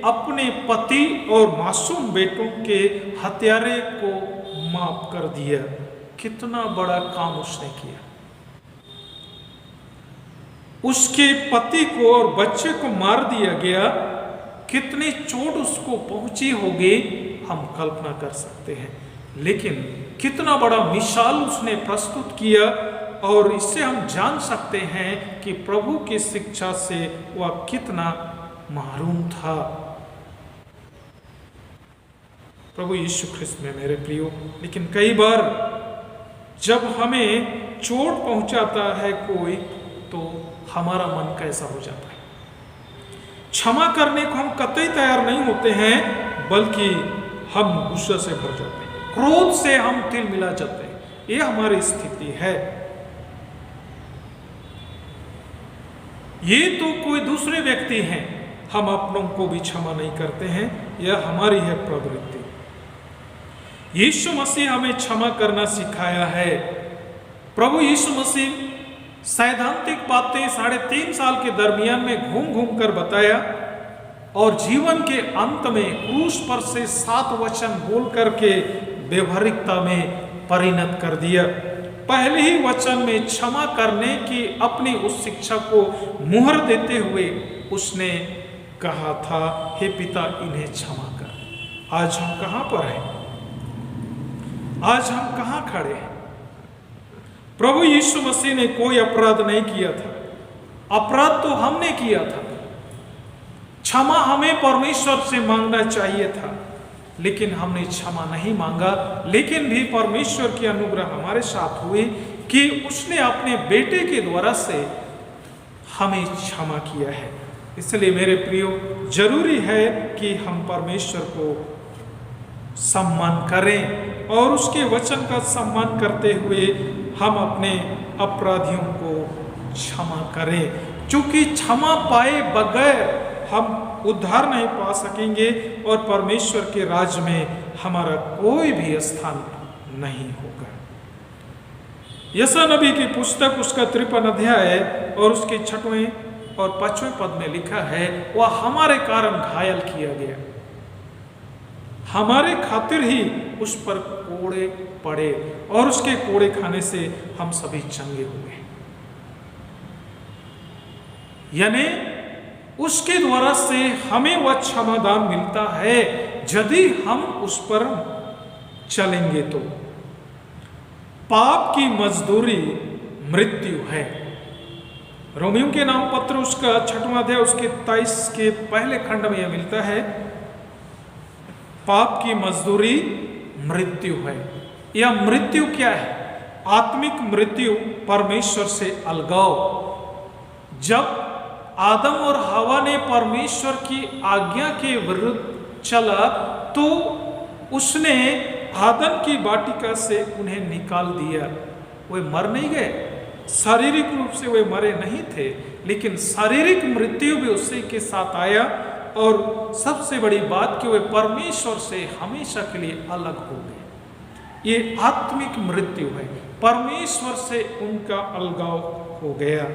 अपने पति और मासूम बेटों के हत्यारे को माफ कर दिया। कितना बड़ा काम उसने किया। उसके पति को और बच्चे को मार दिया गया। कितनी चोट उसको पहुंची होगी हम कल्पना कर सकते हैं। लेकिन कितना बड़ा मिसाल उसने प्रस्तुत किया और इससे हम जान सकते हैं कि प्रभु की शिक्षा से वह कितना महरूम था। प्रभु यीशु ख्रिस्त में मेरे प्रियो, लेकिन कई बार जब हमें चोट पहुंचाता है कोई, तो हमारा मन कैसा हो जाता है। क्षमा करने को हम कतई तैयार नहीं होते हैं, बल्कि हम गुस्से से भर जाते हैं, क्रोध से हम तिलमिला जाते हैं। ये हमारी स्थिति है। ये तो कोई दूसरे व्यक्ति हैं, हम अपनों को भी क्षमा नहीं करते हैं। यह हमारी है प्रवृत्ति। यीशु मसीह हमें क्षमा करना सिखाया है। प्रभु यीशु मसीह सैद्धांतिक बातें 3.5 साल के दरमियान में घूम घूम कर बताया और जीवन के अंत में क्रूस पर से 7 वचन बोल करके व्यवहारिकता में परिणत कर दिया। पहले ही वचन में क्षमा करने की अपनी उस शिक्षा को मुहर देते हुए उसने कहा था, हे पिता इन्हें क्षमा कर। आज हम कहां पर हैं? आज हम कहां खड़े हैं? प्रभु यीशु मसीह ने कोई अपराध नहीं किया था। अपराध तो हमने किया था। क्षमा हमें परमेश्वर से मांगना चाहिए था, लेकिन हमने क्षमा नहीं मांगा। लेकिन भी परमेश्वर की अनुग्रह हमारे साथ हुई कि उसने अपने बेटे के द्वारा से हमें क्षमा किया है। इसलिए मेरे प्रियो, जरूरी है कि हम परमेश्वर को सम्मान करें और उसके वचन का सम्मान करते हुए हम अपने अपराधियों को क्षमा करें, क्योंकि क्षमा पाए बगैर हम उद्धार नहीं पा सकेंगे और परमेश्वर के राज्य में हमारा कोई भी स्थान नहीं होगा। यशायाह नबी की पुस्तक उसका 53 अध्याय और उसके 6वें और 5वें पद में लिखा है, वह हमारे कारण घायल किया गया, हमारे खातिर ही उस पर कोड़े पड़े और उसके कोड़े खाने से हम सभी चंगे हुए। यानी उसके द्वारा से हमें वह क्षमादान मिलता है यदि हम उस पर चलेंगे तो। पाप की मजदूरी मृत्यु है। रोमियो के नाम पत्र उसका 6वां अध्याय उसके 23 के पहले खंड में यह मिलता है, पाप की मजदूरी मृत्यु है। यह मृत्यु क्या है? आत्मिक मृत्यु, परमेश्वर से अलगाव। जब आदम और हवा ने परमेश्वर की आज्ञा के विरुद्ध चला तो उसने आदम की वाटिका से उन्हें निकाल दिया। वे मर नहीं गए, शारीरिक रूप से वे मरे नहीं थे, लेकिन शारीरिक मृत्यु भी उसी के साथ आया। और सबसे बड़ी बात कि वे परमेश्वर से हमेशा के लिए अलग हो गए। ये आत्मिक मृत्यु है, परमेश्वर से उनका अलगाव हो गया।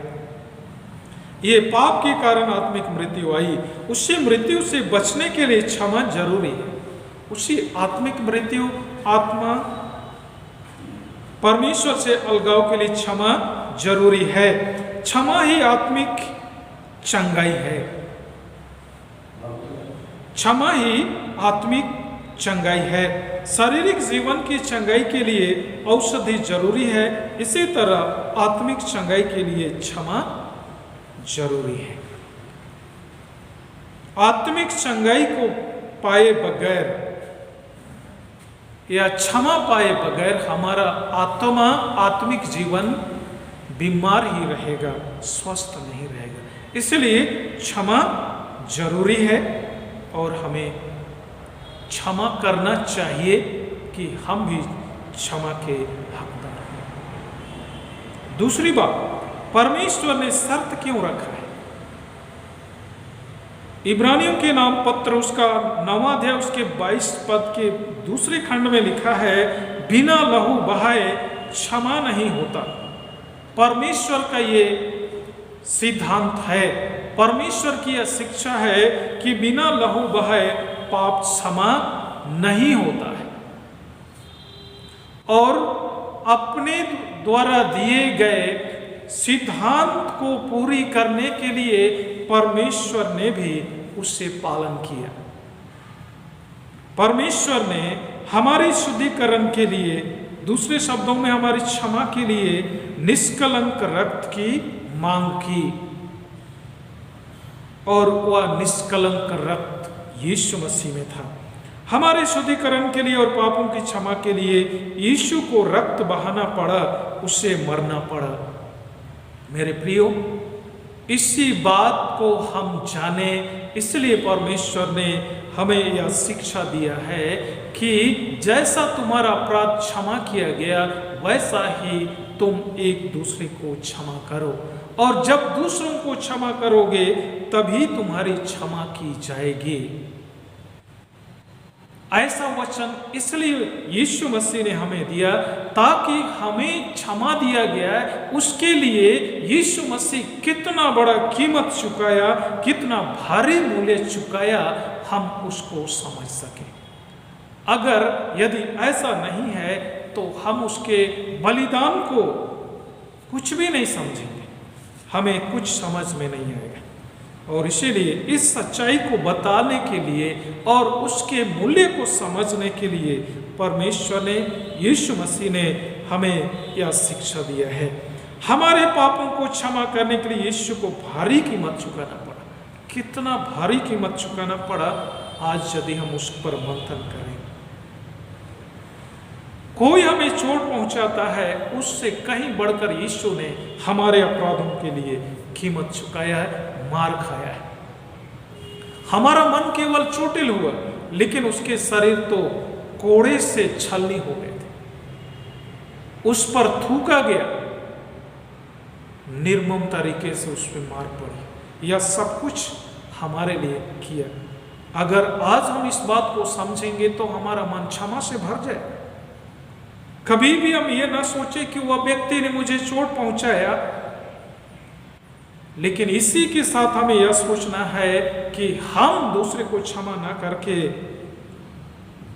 ये पाप के कारण आत्मिक मृत्यु आई। उसी मृत्यु से बचने के लिए क्षमा जरूरी है। उसी आत्मिक मृत्यु, आत्मा परमेश्वर से अलगाव के लिए क्षमा जरूरी है। क्षमा ही आत्मिक चंगाई है। क्षमा ही आत्मिक चंगाई है। शारीरिक जीवन की चंगाई के लिए औषधि जरूरी है, इसी तरह आत्मिक चंगाई के लिए क्षमा जरूरी है। आत्मिक चंगाई को पाए बगैर या क्षमा पाए बगैर हमारा आत्मा, आत्मिक जीवन बीमार ही रहेगा, स्वस्थ नहीं रहेगा। इसलिए क्षमा जरूरी है और हमें क्षमा करना चाहिए कि हम भी क्षमा के हकदार हैं। दूसरी बात, परमेश्वर ने शर्त क्यों रखा है? इब्रानियों के नाम पत्र उसका 9वां अध्याय उसके 22 पद के दूसरे खंड में लिखा है, बिना लहू बहाए क्षमा नहीं होता। परमेश्वर का ये सिद्धांत है, परमेश्वर की यह शिक्षा है कि बिना लहू बहाए पाप क्षमा नहीं होता है। और अपने द्वारा दिए गए सिद्धांत को पूरी करने के लिए परमेश्वर ने भी उससे पालन किया। परमेश्वर ने हमारी शुद्धिकरण के लिए, दूसरे शब्दों में हमारी क्षमा के लिए निष्कलंक रक्त की मांग की, और वह निष्कलंक रक्त यीशु मसीह में था। हमारे शुद्धिकरण के लिए और पापों की क्षमा के लिए यीशु को रक्त बहाना पड़ा, उससे मरना पड़ा। मेरे प्रियो, इसी बात को हम जाने, इसलिए परमेश्वर ने हमें यह शिक्षा दिया है कि जैसा तुम्हारा अपराध क्षमा किया गया वैसा ही तुम एक दूसरे को क्षमा करो, और जब दूसरों को क्षमा करोगे तभी तुम्हारी क्षमा की जाएगी। ऐसा वचन इसलिए यीशु मसीह ने हमें दिया ताकि हमें क्षमा दिया गया है, उसके लिए यीशु मसीह कितना बड़ा कीमत चुकाया, कितना भारी मूल्य चुकाया, हम उसको समझ सकें। अगर यदि ऐसा नहीं है तो हम उसके बलिदान को कुछ भी नहीं समझेंगे, हमें कुछ समझ में नहीं आएगा। और इसीलिए इस सच्चाई को बताने के लिए और उसके मूल्य को समझने के लिए परमेश्वर ने, यीशु मसीह ने हमें यह शिक्षा दिया है। हमारे पापों को क्षमा करने के लिए यीशु को भारी कीमत चुकाना पड़ा। कितना भारी कीमत चुकाना पड़ा, आज यदि हम उस पर मंथन करें। कोई हमें चोट पहुंचाता है, उससे कहीं बढ़कर यीशु ने हमारे अपराधों के लिए कीमत चुकाया है, मार खाया है। हमारा मन केवल चोटिल हुआ, लेकिन उसके शरीर तो कोड़े से छलनी हो गए थे। उस पर थूका गया, निर्मम तरीके से उस पर मार पड़ी। यह सब कुछ हमारे लिए किया। अगर आज हम इस बात को समझेंगे तो हमारा मन क्षमा से भर जाए। कभी भी हम ये ना सोचे कि वह व्यक्ति ने मुझे चोट पहुंचाया, लेकिन इसी के साथ हमें यह सोचना है कि हम दूसरे को क्षमा ना करके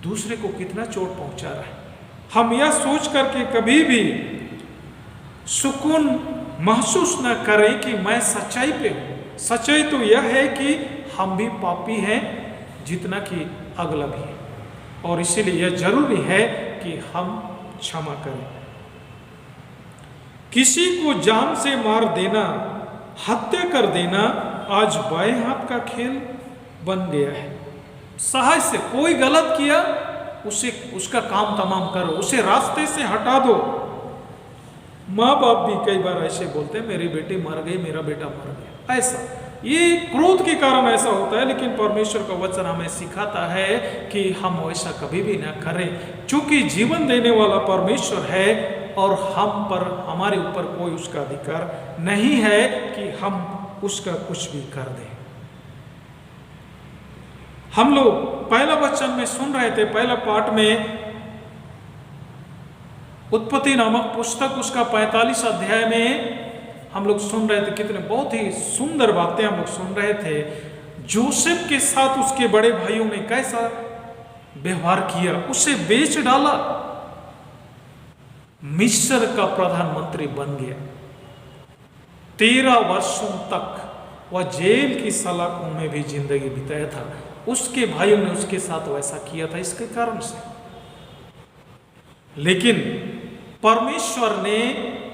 दूसरे को कितना चोट पहुंचा रहा है। हम यह सोच करके कभी भी सुकून महसूस ना करें कि मैं सच्चाई पे हूं। सच्चाई तो यह है कि हम भी पापी हैं जितना कि अगला भी है, और इसीलिए यह जरूरी है कि हम क्षमा करें। किसी को जान से मार देना, हत्या कर देना आज बाएं हाथ का खेल बन गया है। सहज से कोई गलत किया, उसे उसका काम तमाम करो, उसे रास्ते से हटा दो। माँ बाप भी कई बार ऐसे बोलते हैं, मेरी बेटी मर गई, मेरा बेटा मर गया। ऐसा ये क्रोध के कारण ऐसा होता है, लेकिन परमेश्वर का वचन हमें सिखाता है कि हम ऐसा कभी भी ना करें, क्योंकि जीवन देने वाला परमेश्वर है और हम पर, हमारे ऊपर कोई उसका अधिकार नहीं है कि हम उसका कुछ भी कर दें। हम लोग पहला वचन में सुन रहे थे, पहला पाठ में उत्पत्ति नामक पुस्तक उसका 45 अध्याय में हम लोग सुन रहे थे, कितने बहुत ही सुंदर बातें हम लोग सुन रहे थे। जोसेफ के साथ उसके बड़े भाइयों ने कैसा व्यवहार किया, उसे बेच डाला, मिस्र का प्रधानमंत्री बन गया। 13 वर्षों तक वह जेल की सलाखों में भी जिंदगी बिताया था। उसके भाइयों ने उसके साथ वैसा किया था इसके कारण से, लेकिन परमेश्वर ने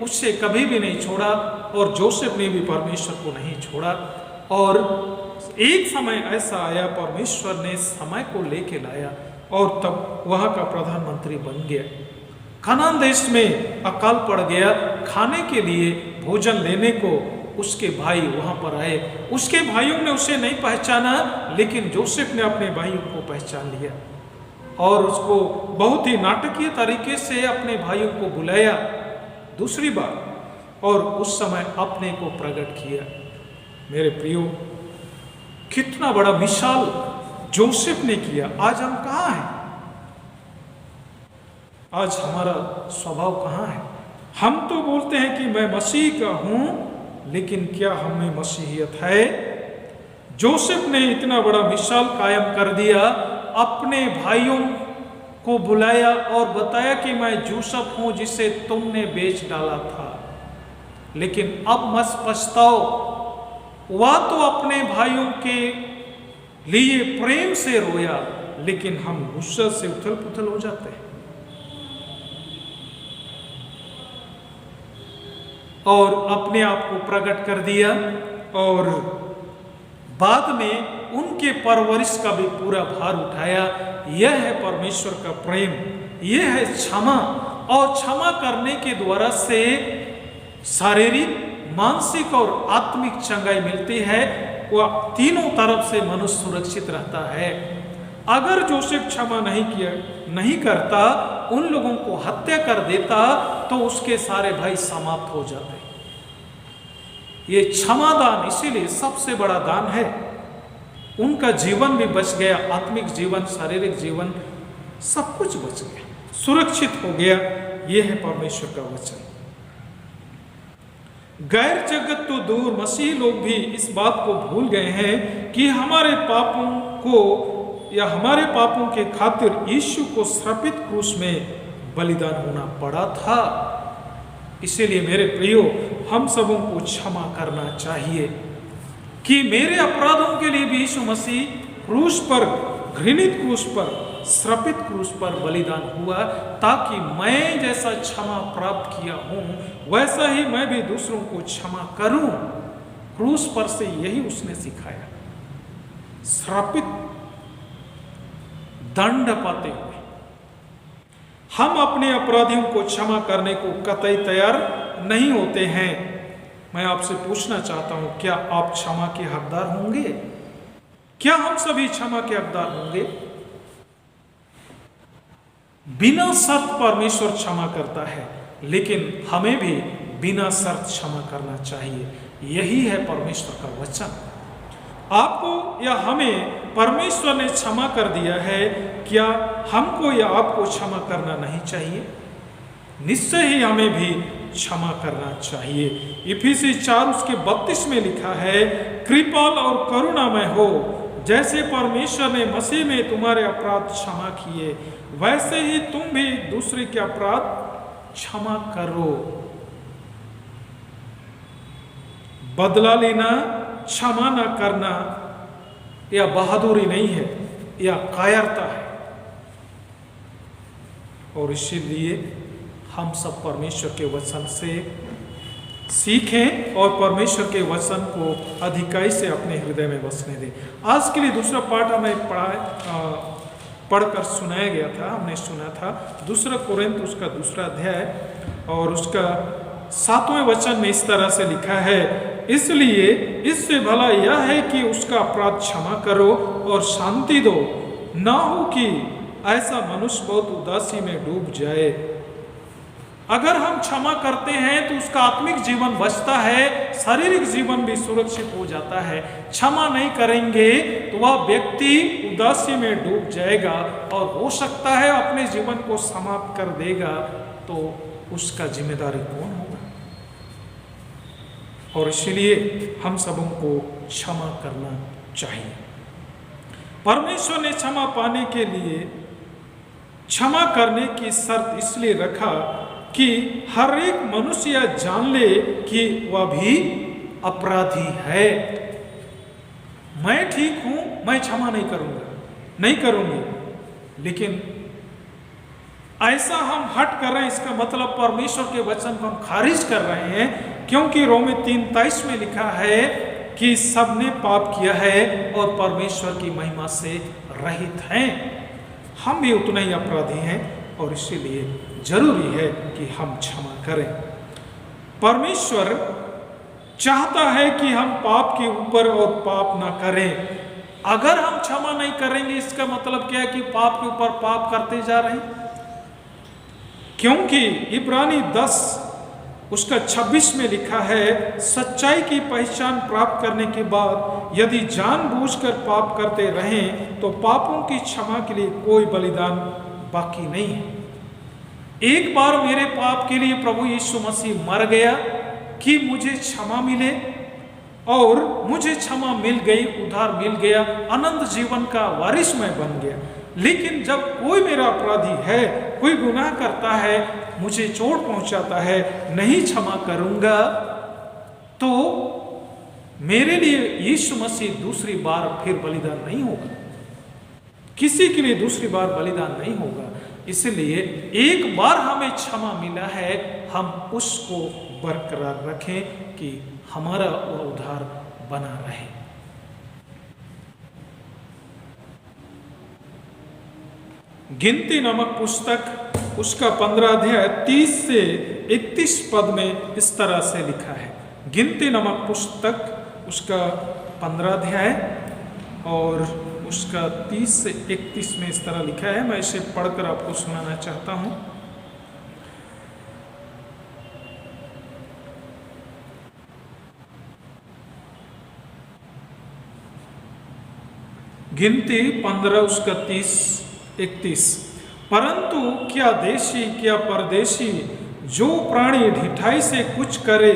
उससे कभी भी नहीं छोड़ा और जोसेफ ने भी परमेश्वर को नहीं छोड़ा। और एक समय ऐसा आया, परमेश्वर ने समय को लेके लाया और तब वहां का प्रधानमंत्री बन गया। कनान देश में अकाल पड़ गया, खाने के लिए भोजन लेने को उसके भाई वहां पर आए। उसके भाइयों ने उसे नहीं पहचाना, लेकिन जोसेफ ने अपने भाइयों को पहचान लिया और उसको बहुत ही नाटकीय तरीके से अपने भाइयों को बुलाया दूसरी बार, और उस समय अपने को प्रकट किया। मेरे प्रियो, कितना बड़ा मिसाल जोसेफ ने किया। आज हम कहाँ हैं? आज हमारा स्वभाव कहाँ है? हम तो बोलते हैं कि मैं मसीह का हूं, लेकिन क्या हम में मसीहियत है? जोसेफ ने इतना बड़ा मिसाल कायम कर दिया, अपने भाइयों को बुलाया और बताया कि मैं यूसुफ हूं जिसे तुमने बेच डाला था, लेकिन अब मत पछताओ। वह तो अपने भाइयों के लिए प्रेम से रोया, लेकिन हम गुस्से से उथल पुथल हो जाते हैं और अपने आप को प्रकट कर दिया। और बाद में उनके परवरिश का भी पूरा भार उठाया। यह है परमेश्वर का प्रेम, यह है क्षमा। और क्षमा करने के द्वारा से शारीरिक, मानसिक और आत्मिक चंगाई मिलती है। वह तीनों तरफ से मनुष्य सुरक्षित रहता है। अगर जोसेफ क्षमा नहीं करता, उन लोगों को हत्या कर देता, तो उसके सारे भाई समाप्त हो जाते। ये क्षमा दान इसीलिए सबसे बड़ा दान है। उनका जीवन भी बच गया, आत्मिक जीवन, शारीरिक जीवन, सब कुछ बच गया, सुरक्षित हो गया। यह है परमेश्वर का वचन। गैर जगत तो दूर, मसीह लोग भी इस बात को भूल गए हैं कि हमारे पापों को या हमारे पापों के खातिर यीशु को श्रापित क्रूस में बलिदान होना पड़ा था। इसीलिए मेरे प्रियो, हम सबों को क्षमा करना चाहिए कि मेरे अपराधों के लिए भी यीशु मसीह क्रूस पर, घृणित क्रूस पर, श्रापित क्रूस पर बलिदान हुआ, ताकि मैं जैसा क्षमा प्राप्त किया हूं वैसा ही मैं भी दूसरों को क्षमा करूं। क्रूस पर से यही उसने सिखाया। श्रापित दंड पाते हुए हम अपने अपराधियों को क्षमा करने को कतई तैयार नहीं होते हैं। मैं आपसे पूछना चाहता हूं, क्या आप क्षमा के हकदार होंगे? क्या हम सभी क्षमा के हकदार होंगे? बिना शर्त परमेश्वर क्षमा करता है, लेकिन हमें भी बिना शर्त क्षमा करना चाहिए। यही है परमेश्वर का वचन। आपको या हमें परमेश्वर ने क्षमा कर दिया है, क्या हमको या आपको क्षमा करना नहीं चाहिए? निश्चय ही हमें भी क्षमा करना चाहिए। इफिसी 4 उसके 32 में लिखा है, कृपाल और करुणामय हो, जैसे परमेश्वर ने मसीह में तुम्हारे अपराध क्षमा किए, वैसे ही तुम भी दूसरे के अपराध क्षमा करो। बदला लेना, क्षमा न करना यह बहादुरी नहीं है, यह कायरता है। और इसीलिए हम सब परमेश्वर के वचन से सीखें और परमेश्वर के वचन को अधिकाई से अपने हृदय में बसने दें। आज के लिए दूसरा पाठ हमें पढ़कर सुनाया गया था, हमने सुना था 2 कोरिन्थ उसका 2 अध्याय और उसका 7वें वचन में इस तरह से लिखा है, इसलिए इससे भला यह है कि उसका अपराध क्षमा करो और शांति दो, ना हो कि ऐसा मनुष्य बहुत उदासी में डूब जाए। अगर हम क्षमा करते हैं तो उसका आत्मिक जीवन बचता है, शारीरिक जीवन भी सुरक्षित हो जाता है। क्षमा नहीं करेंगे तो वह व्यक्ति उदासी में डूब जाएगा और हो सकता है अपने जीवन को समाप्त कर देगा, तो उसका जिम्मेदारी कौन होगा? और इसलिए हम सबों को क्षमा करना चाहिए। परमेश्वर ने क्षमा पाने के लिए क्षमा करने की शर्त इसलिए रखा कि हर एक मनुष्य जान ले कि वह भी अपराधी है। मैं ठीक हूं, मैं क्षमा नहीं करूंगा, नहीं करूंगी, लेकिन ऐसा हम हट कर रहे हैं, इसका मतलब परमेश्वर के वचन को हम खारिज कर रहे हैं, क्योंकि रोमी 3:23 में लिखा है कि सबने पाप किया है और परमेश्वर की महिमा से रहित हैं। हम भी उतने ही अपराधी हैं और इसीलिए जरूरी है कि हम क्षमा करें। परमेश्वर चाहता है कि हम पाप के ऊपर और पाप ना करें। अगर हम क्षमा नहीं करेंगे, इसका मतलब क्या है कि पाप के ऊपर पाप करते जा रहे हैं। क्योंकि इब्रानी 10 उसका 26 में लिखा है, सच्चाई की पहचान प्राप्त करने के बाद यदि जानबूझकर पाप करते रहें तो पापों की क्षमा के लिए कोई बलिदान बाकी नहीं है। एक बार मेरे पाप के लिए प्रभु यीशु मसीह मर गया कि मुझे क्षमा मिले, और मुझे क्षमा मिल गई, उद्धार मिल गया, अनंत जीवन का वारिस मैं बन गया। लेकिन जब कोई मेरा अपराधी है, कोई गुनाह करता है, मुझे चोट पहुंचाता है, नहीं क्षमा करूंगा, तो मेरे लिए यीशु मसीह दूसरी बार फिर बलिदान नहीं होगा, किसी के लिए दूसरी बार बलिदान नहीं होगा। इसलिए एक बार हमें क्षमा मिला है, हम उसको बरकरार रखें कि हमारा वो उद्धार बना रहे। गिनती नामक पुस्तक उसका 15 अध्याय 30 से 31 पद में इस तरह से लिखा है। गिनती नामक पुस्तक उसका 15 अध्याय और उसका 30 से 31 में इस तरह लिखा है। मैं इसे पढ़कर आपको सुनाना चाहता हूं। गिनती 15 उसका 30-31। परंतु क्या देशी क्या परदेशी जो प्राणी ढिठाई से कुछ करे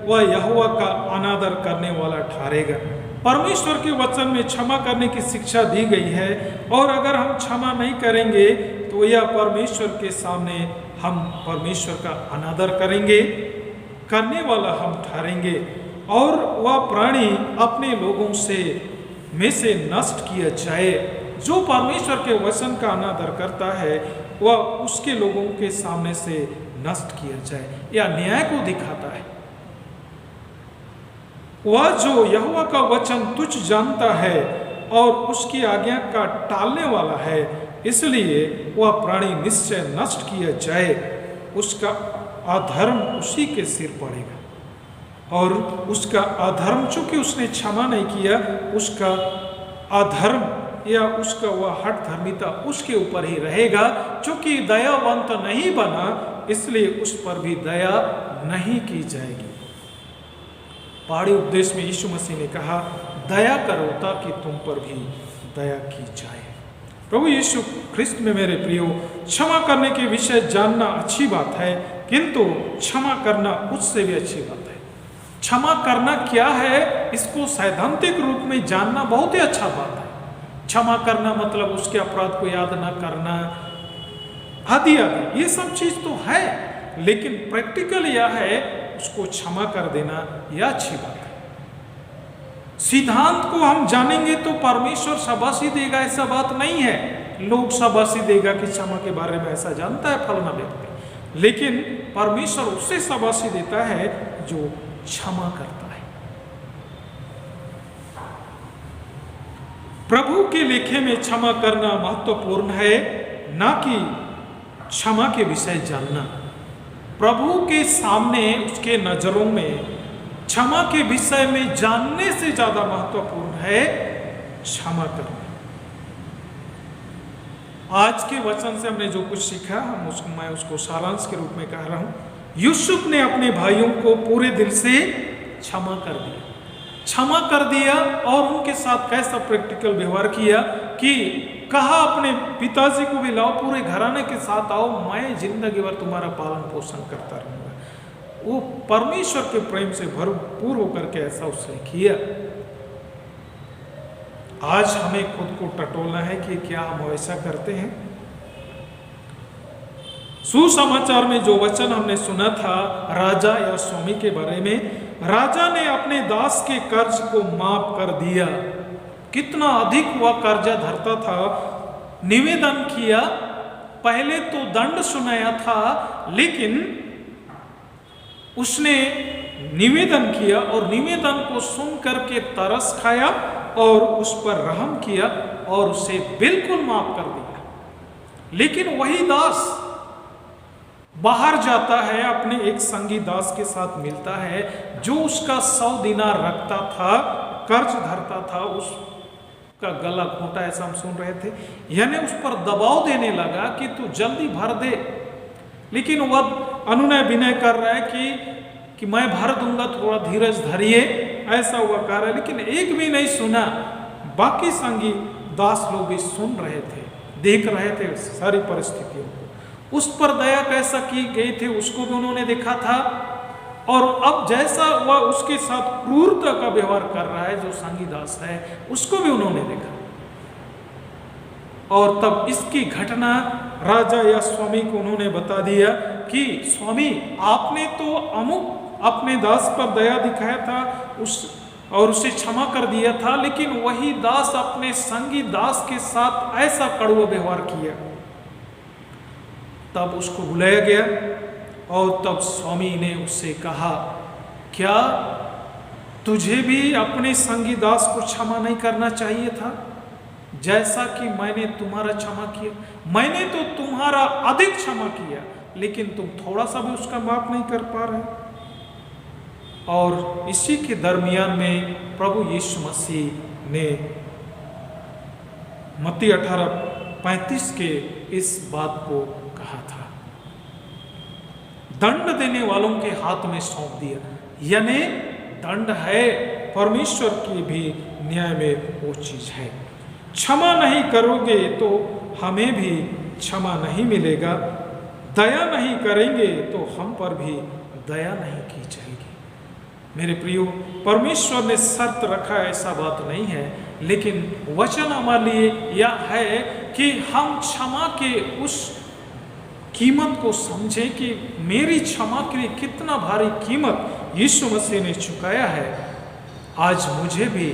वह यहोवा का अनादर करने वाला ठहरेगा। परमेश्वर के वचन में क्षमा करने की शिक्षा दी गई है, और अगर हम क्षमा नहीं करेंगे तो यह परमेश्वर के सामने हम परमेश्वर का अनादर करेंगे, करने वाला हम ठहरेंगे, और वह प्राणी अपने लोगों में से नष्ट किया जाए। जो परमेश्वर के वचन का अनादर करता है वह उसके लोगों के सामने से नष्ट किया जाए, या न्याय को दिखाता है। वह जो यहोवा का वचन तुच्छ जानता है और उसकी आज्ञा का टालने वाला है, इसलिए वह प्राणी निश्चय नष्ट किया जाए, उसका अधर्म उसी के सिर पड़ेगा। और उसका अधर्म, चूंकि उसने क्षमा नहीं किया, उसका अधर्म या उसका वह हठ धर्मिता उसके ऊपर ही रहेगा। चूंकि दयावंत नहीं बना, इसलिए उस पर भी दया नहीं की जाएगी। पहाड़ी उपदेश में यीशु मसीह ने कहा, दया करो ताकि तुम पर भी दया की जाए। प्रभु यीशु ख्रिस्त में मेरे प्रियो, क्षमा करने के विषय जानना अच्छी बात है, किंतु क्षमा करना उससे भी अच्छी बात है। क्षमा करना क्या है, इसको सैद्धांतिक रूप में जानना बहुत ही अच्छा बात है। क्षमा करना मतलब उसके अपराध को याद ना करना, आदि आदि, ये सब चीज तो है, लेकिन प्रैक्टिकल यह है उसको क्षमा कर देना, यह अच्छी बात है। सिद्धांत को हम जानेंगे तो परमेश्वर शाबाशी देगा, ऐसा बात नहीं है। लोग शाबाशी देगा कि क्षमा के बारे में ऐसा जानता है फलाना व्यक्ति, लेकिन परमेश्वर उससे शाबाशी देता है जो क्षमा करता है। प्रभु के लेखे में क्षमा करना महत्वपूर्ण है, ना कि क्षमा के विषय जानना। प्रभु के सामने, उसके नजरों में क्षमा के विषय में जानने से ज्यादा महत्वपूर्ण है क्षमा करना। आज के वचन से हमने जो कुछ सीखा, मैं उसको सारांश के रूप में कह रहा हूं। यूसुफ ने अपने भाइयों को पूरे दिल से क्षमा कर दिया और उनके साथ कैसा प्रैक्टिकल व्यवहार किया कि कहा अपने पिताजी को भी लाओ, पूरे घराने के साथ आओ, मैं जिंदगी भर तुम्हारा पालन पोषण करता रहूंगा। वो परमेश्वर के प्रेम से भरपूर होकर के ऐसा उसने किया। आज हमें खुद को टटोलना है कि क्या हम ऐसा करते हैं। सुसमाचार में जो वचन हमने सुना था राजा या स्वामी के बारे में, राजा ने अपने दास के कर्ज को माफ कर दिया। कितना अधिक वह कर्जा धरता था, निवेदन किया, पहले तो दंड सुनाया था, लेकिन उसने निवेदन किया और निवेदन को सुन करके तरस खाया और उस पर रहम किया और उसे बिल्कुल माफ कर दिया। लेकिन वही दास बाहर जाता है, अपने एक संगी दास के साथ मिलता है जो उसका 100 दिनार रखता था, कर्ज धरता था, उसका गला घोंटा, ऐसा हम सुन रहे थे। यानी उस पर दबाव देने लगा कि तू जल्दी भर दे, लेकिन वह अनुनय विनय कर रहा है कि मैं भर दूंगा, थोड़ा धीरज धरिए, ऐसा हुआ कह रहा है। लेकिन एक भी नहीं सुना। बाकी संगी दास लोग भी सुन रहे थे, देख रहे थे सारी परिस्थितियों को। उस पर दया कैसा की गई थी उसको भी उन्होंने देखा था, और अब जैसा वह उसके साथ क्रूरता का व्यवहार कर रहा है जो संगी दास है, उसको भी उन्होंने देखा। और तब इसकी घटना राजा या स्वामी को उन्होंने बता दिया कि स्वामी, आपने तो अमुक अपने दास पर दया दिखाया था और उसे क्षमा कर दिया था, लेकिन वही दास अपने संगी दास के साथ ऐसा कड़वा व्यवहार किया। तब उसको बुलाया गया और तब स्वामी ने उससे कहा, क्या तुझे भी अपने संगी दास को क्षमा नहीं करना चाहिए था, जैसा कि मैंने तुम्हारा क्षमा किया? मैंने तो तुम्हारा अधिक क्षमा किया, लेकिन तुम थोड़ा सा भी उसका माफ नहीं कर पा रहे। और इसी के दरमियान में प्रभु यीशु मसीह ने मत्ती 18:35 के इस बात को कहा था, दंड देने वालों के हाथ में सौंप दिया। यानी दंड है, परमेश्वर की भी न्याय में वो चीज है। क्षमा नहीं करोगे तो हमें भी क्षमा नहीं मिलेगा, दया नहीं करेंगे तो हम पर भी दया नहीं की जाएगी। मेरे प्रियो, परमेश्वर ने शर्त रखा ऐसा बात नहीं है, लेकिन वचन हमारे लिए यह है कि हम क्षमा के उस कीमत को समझें कि मेरी क्षमा के लिए कितना भारी कीमत यीशु मसीह ने चुकाया है। आज मुझे भी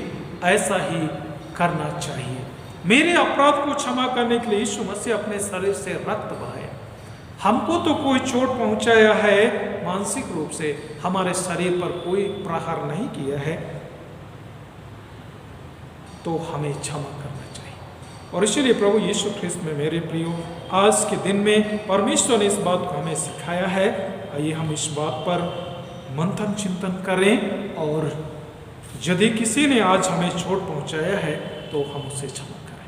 ऐसा ही करना चाहिए। मेरे अपराध को क्षमा करने के लिए यीशु मसीह अपने शरीर से रक्त बहाया। हमको तो कोई चोट पहुंचाया है मानसिक रूप से, हमारे शरीर पर कोई प्रहार नहीं किया है, तो हमें क्षमा करना चाहिए। और इसीलिए प्रभु यीशु ख्रिस्त में मेरे प्रियो, आज के दिन में परमेश्वर ने इस बात को हमें सिखाया है। आइए हम इस बात पर मंथन चिंतन करें, और यदि किसी ने आज हमें चोट पहुंचाया है तो हम उसे क्षमा करें।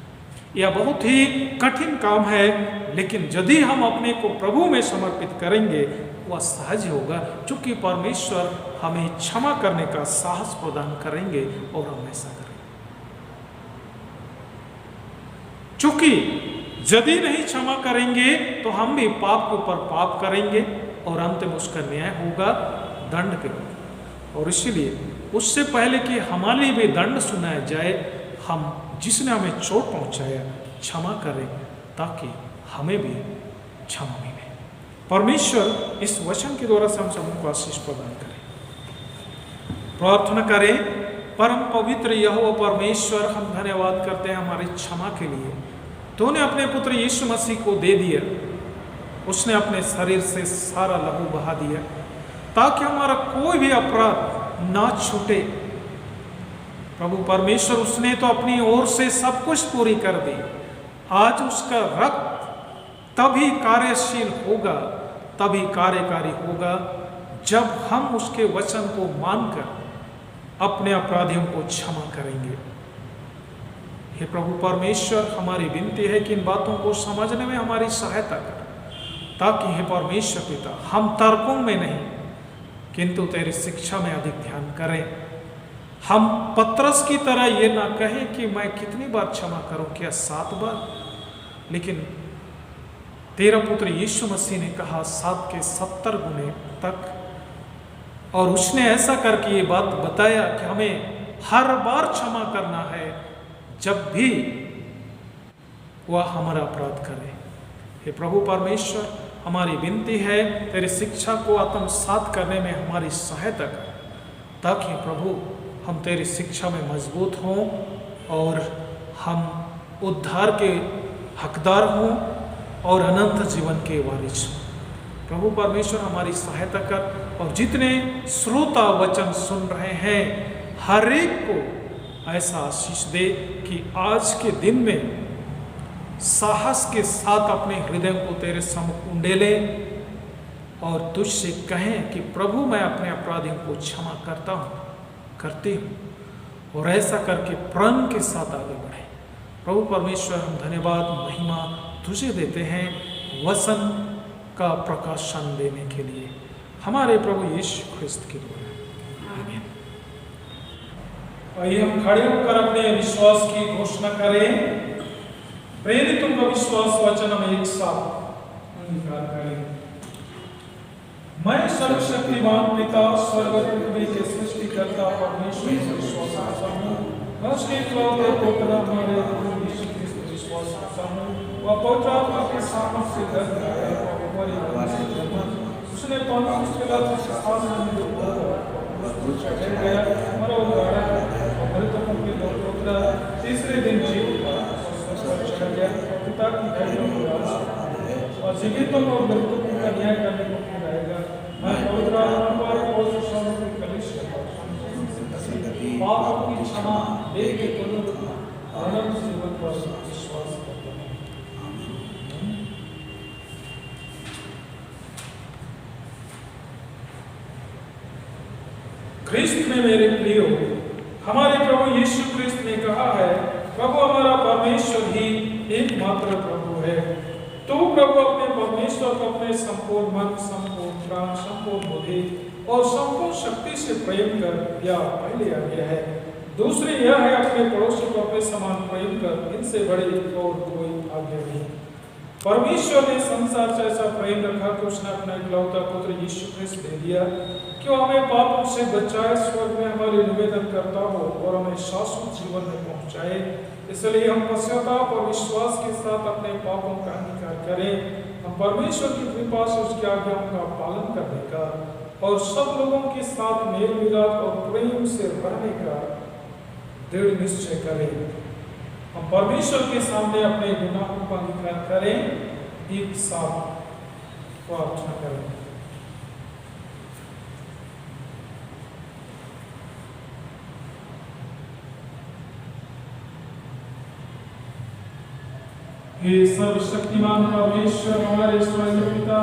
यह बहुत ही कठिन काम है, लेकिन यदि हम अपने को प्रभु में समर्पित करेंगे वह सहज होगा, क्योंकि परमेश्वर हमें क्षमा करने का साहस प्रदान करेंगे और हम ऐसा करेंगे। क्योंकि यदि नहीं क्षमा करेंगे तो हम भी पाप के ऊपर पाप करेंगे और अंत में उसका न्याय होगा दंड के ऊपर। और इसीलिए उससे पहले कि हमारे लिए भी दंड सुनाया जाए, हम जिसने हमें चोट पहुंचाया क्षमा करें, ताकि हमें भी क्षमा मिले। परमेश्वर इस वचन के द्वारा से हम सबको आशीष प्रदान करें। प्रार्थना करें। परम पवित्र यहोवा परमेश्वर, हम धन्यवाद करते हैं हमारी क्षमा के लिए। तूने अपने पुत्र यीशु मसीह को दे दिया, उसने अपने शरीर से सारा लहू बहा दिया ताकि हमारा कोई भी अपराध ना छूटे। प्रभु परमेश्वर, उसने तो अपनी ओर से सब कुछ पूरी कर दी। आज उसका रक्त तभी कार्यशील होगा, तभी कार्यकारी होगा, जब हम उसके वचन को मानकर अपने अपराधियों को क्षमा करेंगे। हे प्रभु परमेश्वर, हमारी विनती है कि इन बातों को समझने में हमारी सहायता कर, ताकि हे परमेश्वर पिता, हम तर्कों में नहीं किंतु तेरी शिक्षा में अधिक ध्यान करें। हम पतरस की तरह ये ना कहें कि मैं कितनी बार क्षमा करूं, क्या 7 बार? लेकिन तेरा पुत्र यीशु मसीह ने कहा 7 के 70 गुने तक, और उसने ऐसा करके ये बात बताया कि हमें हर बार क्षमा करना है जब भी वह हमारा अपराध करे। हे प्रभु परमेश्वर, हमारी विनती है तेरी शिक्षा को आत्मसात करने में हमारी सहायता कर, ताकि प्रभु हम तेरी शिक्षा में मजबूत हों और हम उद्धार के हकदार हों और अनंत जीवन के वारिस हों। प्रभु परमेश्वर हमारी सहायता कर और जितने श्रोता वचन सुन रहे हैं हर एक को ऐसा आशीष दे कि आज के दिन में साहस के साथ अपने हृदय को तेरे सम्मुख उंडेले और तुझसे कहें कि प्रभु मैं अपने अपराधियों को क्षमा करती हूँ और ऐसा करके प्रण के साथ आगे बढ़े। प्रभु परमेश्वर हम धन्यवाद महिमा तुझे देते हैं वचन का प्रकाशन देने के लिए हमारे प्रभु यीशु ख्रिस्त के द्वारा आमीन। आइए हम खड़े होकर अपने विश्वास की घोषणा करें। प्रेरितों का विश्वास वचन हम एक साथ अंगीकार करें। मैं सर्वशक्तिमान पिता स्वर्ग और पृथ्वी के सृष्टिकर्ता परमेश्वर पर विश्वास करता हूँ। उसके इकलौते पुत्र हमारे प्रभु यीशु ख्रिस्त पर विश्वास करता हूँ। वह पवित्र आत्मा के सामर्थ्य से गर्भ आया और उसने पौंतियुस पिलातुस के शासन में गया मरा उगाड़ा और मृतकों के लोक उतरा तीसरे दिन जी उठा और चला गया पिता की दया और जीवितों और मृतकों का न्याय करने को फिराएगा। मैं पवित्र आत्मा पर पवित्र शासन की कलीसिया पापों की क्षमा दे के अनंत जीवन पर विश्वास करता हूँ। ख्रिस्त में मेरे प्रियो हमारे प्रभु यीशु ख्रिस्त ने कहा है प्रभु हमारा परमेश्वर ही एकमात्र प्रभु है। तो प्रभु अपने परमेश्वर को अपने संपूर्ण मन संपूर्ण प्राण संपूर्ण बुद्धि और संपूर्ण शक्ति से प्रेम कर या पहले आ गया है। दूसरी यह है अपने पड़ोसी को अपने समान प्रेम कर इनसे बड़ी और कोई आज्ञा नहीं। परमेश्वर ने संसार से ऐसा प्रेम रखा कि उसने अपना इकलौता पुत्र यीशु ख्रिस्त दे दिया कि वो हमें पापों से बचाए स्वर्ग में हमारे निवेदन करता हो और हमें शाश्वत जीवन में पहुंचाए। इसलिए हम पश्चाताप और विश्वास के साथ अपने पापों का अंगीकार करें। हम परमेश्वर की कृपा से उसकी आज्ञाओं का पालन करने का और सब लोगों के साथ मेल मिलाप और प्रेम से रहने का दृढ़ निश्चय करें। हम परमेश्वर के सामने अपने गुनाहों का अंगीकार करें। एक साथ प्रार्थना करें। हे सर्वशक्तिमान परमेश्वर हमारे स्वर्गीय पिता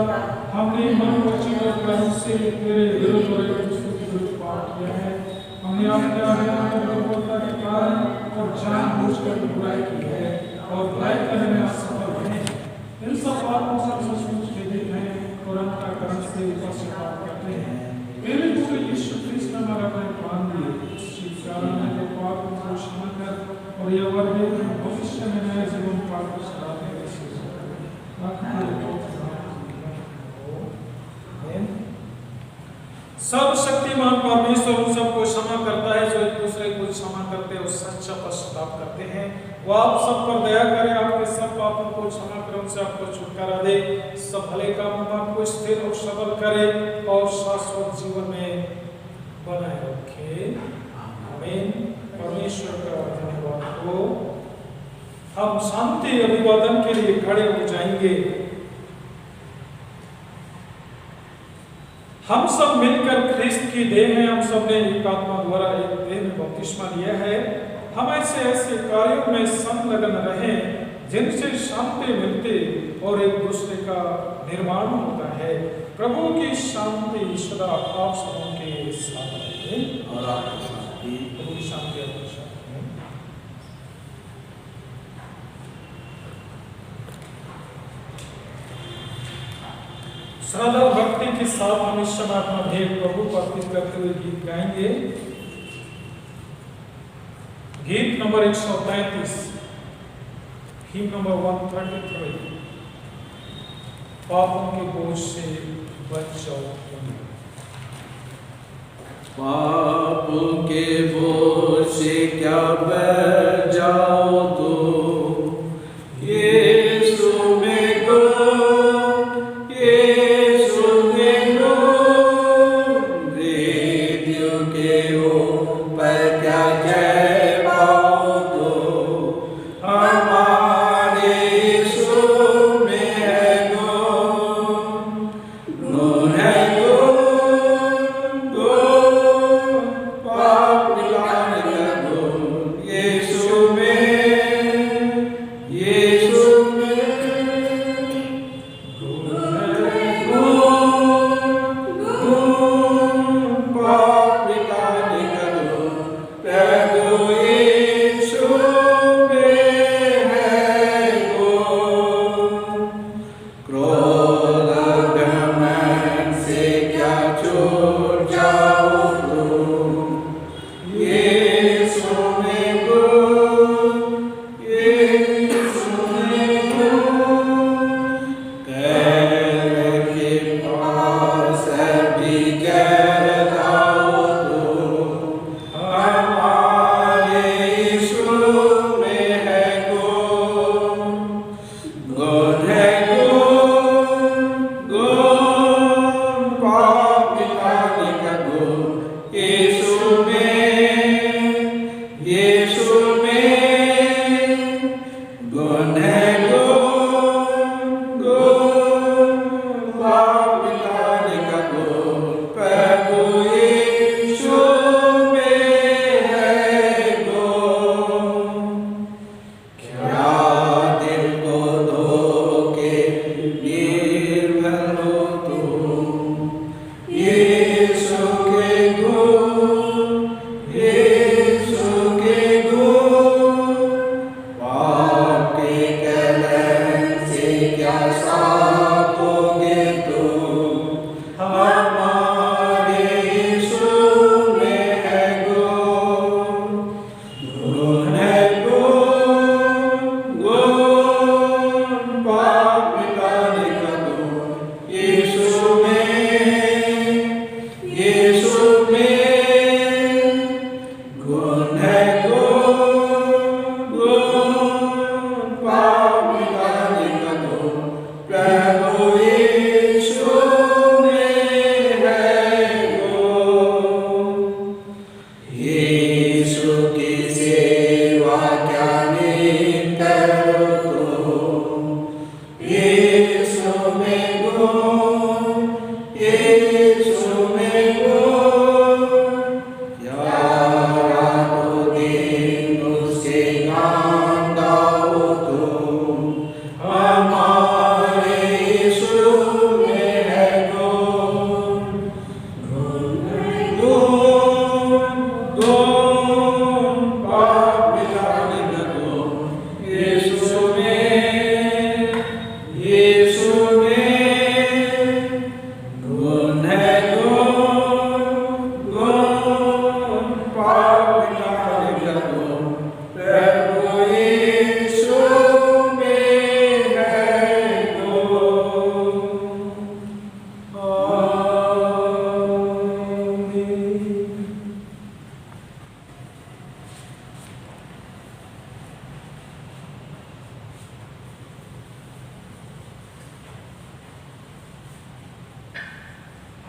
हमने मन वचन और कर्म से तेरे विरुद्ध और विरुद्ध पाप किया है। हमने आपके आज्ञा में दुर्बलता के कारण और जानबूझकर बुराई की है और बुराई करने में असफल रहे। इन सब पापों से सचमुच खेदित हैं और अंतःकरण से पश्चाताप करते हैं। मेरे पुत्र यीशु ख्रिस्त ने हमारा प्राण दिए इस कारण है जो पापों को क्षमा कर और यह वर दे भविष्य में नया जीवन पाकर चलाने की सर्वशक्तिमान परमेश्वर उन सबको क्षमा करता है जो एक दूसरे को क्षमा करते हैं और सच्चा पश्चाताप करते हैं। वो आप सब पर दया करे, आपके सब पापों को क्षमा करे, उनसे आपको छुटकारा दे, सब भले कामों में आपको स्थिर और सबल करे और शाश्वत जीवन में बनाए रखे। आमीन। परमेश्वर का धन्यवाद हो। हम शांति अभिवादन के लिए खड़े हो जाएंगे। हम सब मिलकर ख्रिस्त की देह हैं। हम सब ने एक आत्मा द्वारा एक देह में बपतिस्मा लिया है। हम ऐसे कार्यों में संलग्न रहें जिनसे शांति मिलती और एक दूसरे का निर्माण होता है। प्रभु की शांति सदा आप सबों के साथ रहे और आपके साथ भी। प्रभु की शांति आपके साथ रहे। श्रद्धा भक्ति के साथ हम इस समय अपना भेद प्रभु को अर्पित करते हुए गीत गाएंगे। गीत नंबर 133, हिम नंबर 133, पापों के बोझ से बच जाओ। पापों के बोझ से क्या बच जाओ तो यीशु में गो के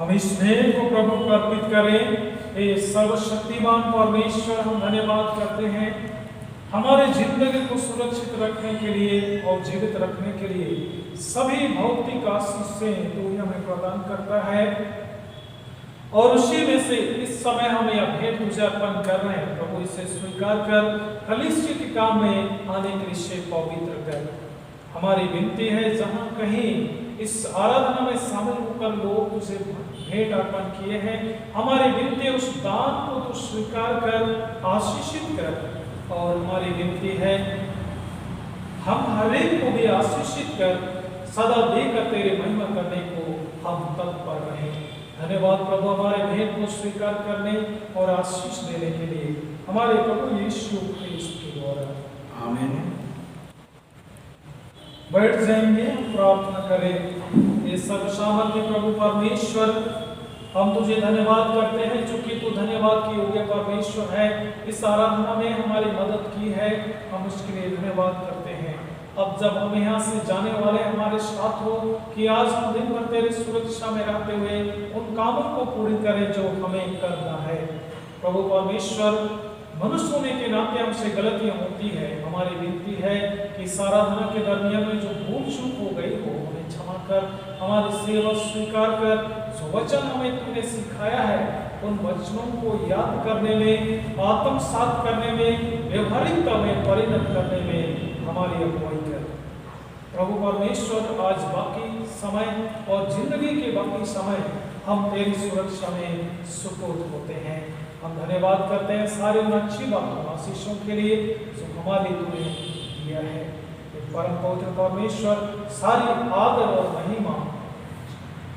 हम इस स्नेह को प्रभु को अर्पित करें। हे सर्वशक्तिमान परमेश्वर, हम धन्यवाद करते हैं हमारे जिंदगी को सुरक्षित रखने के लिए और जीवित रखने के लिए सभी भौतिक आशीषें तू हमें प्रदान करता है, और उसी में से इस समय हम यह भेंट तुझे अर्पण कर रहे हैं। प्रभु इसे स्वीकार कर कलीसिया के काम में आने के लिए पवित्र कर। हमारी विनती है जहाँ कहीं इस आराधना में शामिल होकर लोग तुझे भेंट अर्पण किए हैं, हमारी विनती उस दान को तू स्वीकार कर आशीषित कर। और हमारी विनती है हम हर एक को भी आशीषित कर सदा देकर तेरे महिमा करने को हम तत्पर रहे। धन्यवाद प्रभु हमारे भेंट को स्वीकार करने और आशीष देने के लिए हमारे प्रभु यीशु ख्रीस्त के द्वारा, आमीन। बैठ जाएंगे, प्रार्थना करें। ये सब सामर्थ्य प्रभु परमेश्वर, हम तुझे धन्यवाद करते हैं क्योंकि तू धन्यवाद की योग्य परमेश्वर है। इस आराधना में हमारी मदद की है, हम उसके लिए धन्यवाद करते हैं। अब जब हम यहाँ से जाने वाले हमारे साथ हो कि आज हम दिन भर तेरी सुरक्षा में रहते हुए उन कामों को पूरी करें जो हमें करना है। प्रभु परमेश्वर, मनुष्य होने के नाते हमसे गलतियां होती है, हमारी विनती है कि इस आराधना के दरमियान में जो भूल चूक हो गई हो हमें क्षमा कर, हमारी सेवा स्वीकार कर। जो वचन हमें तूने सिखाया है उन वचनों को याद करने में, आत्मसात करने में, व्यवहारिकता में परिणत करने में हमारी अगुवाई कर। प्रभु परमेश्वर, आज बाकी समय और जिंदगी के बाकी समय हम तेरी सुरक्षा में सुपुर्द होते हैं। हम धन्यवाद करते हैं सारे उन अच्छी बातों आशीषों के लिए जो हमारे तूने दिया है। परम पवित्र परमेश्वर, सारी आदर और महिमा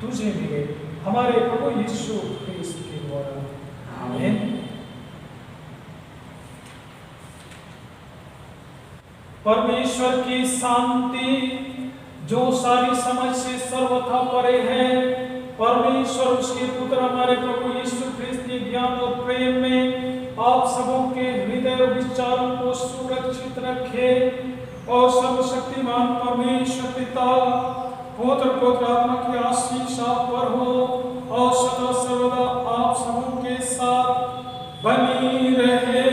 तुझे मिले हमारे प्रभु यीशु ख्रीस्त के द्वारा, आमीन। परमेश्वर की शांति जो सारी समझ से सर्वथा परे है, परमेश्वर उसके पुत्र हमारे प्रभु यीशु ख्रीस्त के ज्ञान और प्रेम में आप सबों के हृदय और विचारों को सुरक्षित रखे और सर्वशक्तिमान परमेश्वर पिता, पुत्र पवित्र आत्मा की आशीष आप पर हो और सदा सर्वदा आप सबके साथ बनी रहे।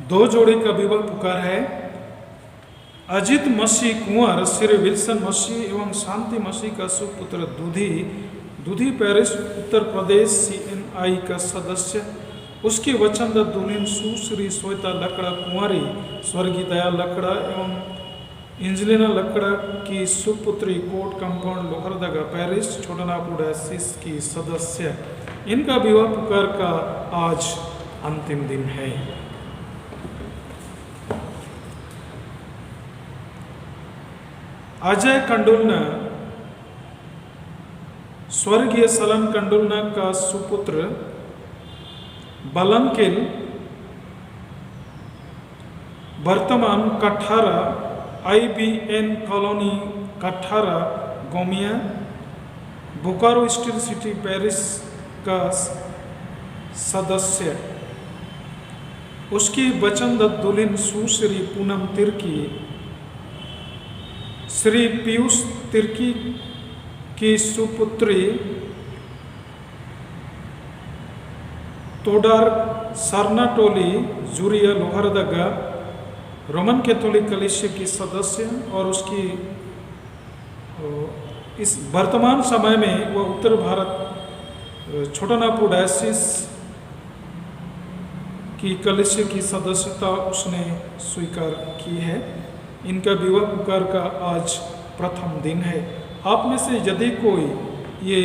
दो जोड़ी का विवाह पुकार है। अजित मसीह कुंवर श्री विल्सन मसीह एवं शांति मसीह का सुपुत्र दूधी पेरिस उत्तर प्रदेश CNI का सदस्य, उसकी वचनदत्त दुल्हन सुश्री श्वेता लकड़ा कुंवारी स्वर्गीय दया लकड़ा एवं इंजलिना लकड़ा की सुपुत्री कोट compound Lohardaga parish Chotanagpur diocese की सदस्य। इनका विवाह पुकार का आज अंतिम दिन है। अजय कंडुलना स्वर्गीय सलन कंडुलना का सुपुत्र बलंकिल वर्तमान Kathara IBN colony Kathara Gomia Bokaro steel city Paris का सदस्य। उसकी वचनदत्त दुल्हन सुश्री पूनम तिर्की श्री पीयूष तिर्की की सुपुत्री तोडार सरनाटोली जूरिया लोहरदगा रोमन कैथोलिक कलीसिया की सदस्य और उसकी इस वर्तमान समय में वह उत्तर भारत छोटानागपुर डायसिस की कलीसिया की सदस्यता उसने स्वीकार की है। इनका विवाह पुकार का आज प्रथम दिन है। आप में से यदि कोई ये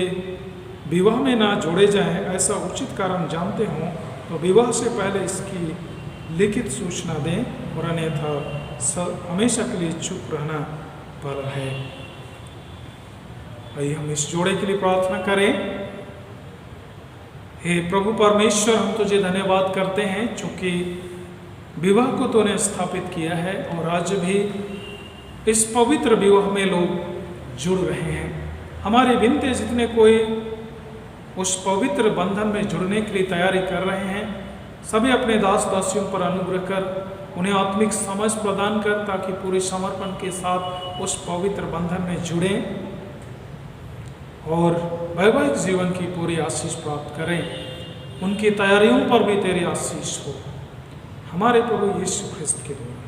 विवाह में ना जोड़े जाएं, ऐसा उचित कारण जानते हों तो विवाह से पहले इसकी लिखित सूचना दें और अन्यथा हमेशा के लिए चुप रहना भला है। आइए हम इस जोड़े के लिए प्रार्थना करें। हे प्रभु परमेश्वर, हम तुझे धन्यवाद करते हैं चूँकि विवाह को तूने स्थापित किया है और आज भी इस पवित्र विवाह में लोग जुड़ रहे हैं। हमारे विनते जितने कोई उस पवित्र बंधन में जुड़ने के लिए तैयारी कर रहे हैं, सभी अपने दास दासियों पर अनुग्रह कर उन्हें आत्मिक समझ प्रदान कर ताकि पूरे समर्पण के साथ उस पवित्र बंधन में जुड़ें और वैवाहिक जीवन की पूरी आशीष प्राप्त करें। उनकी तैयारियों पर भी तेरी आशीष हो। हमारे प्रभु यीशु ख्रिस्त के द्वारा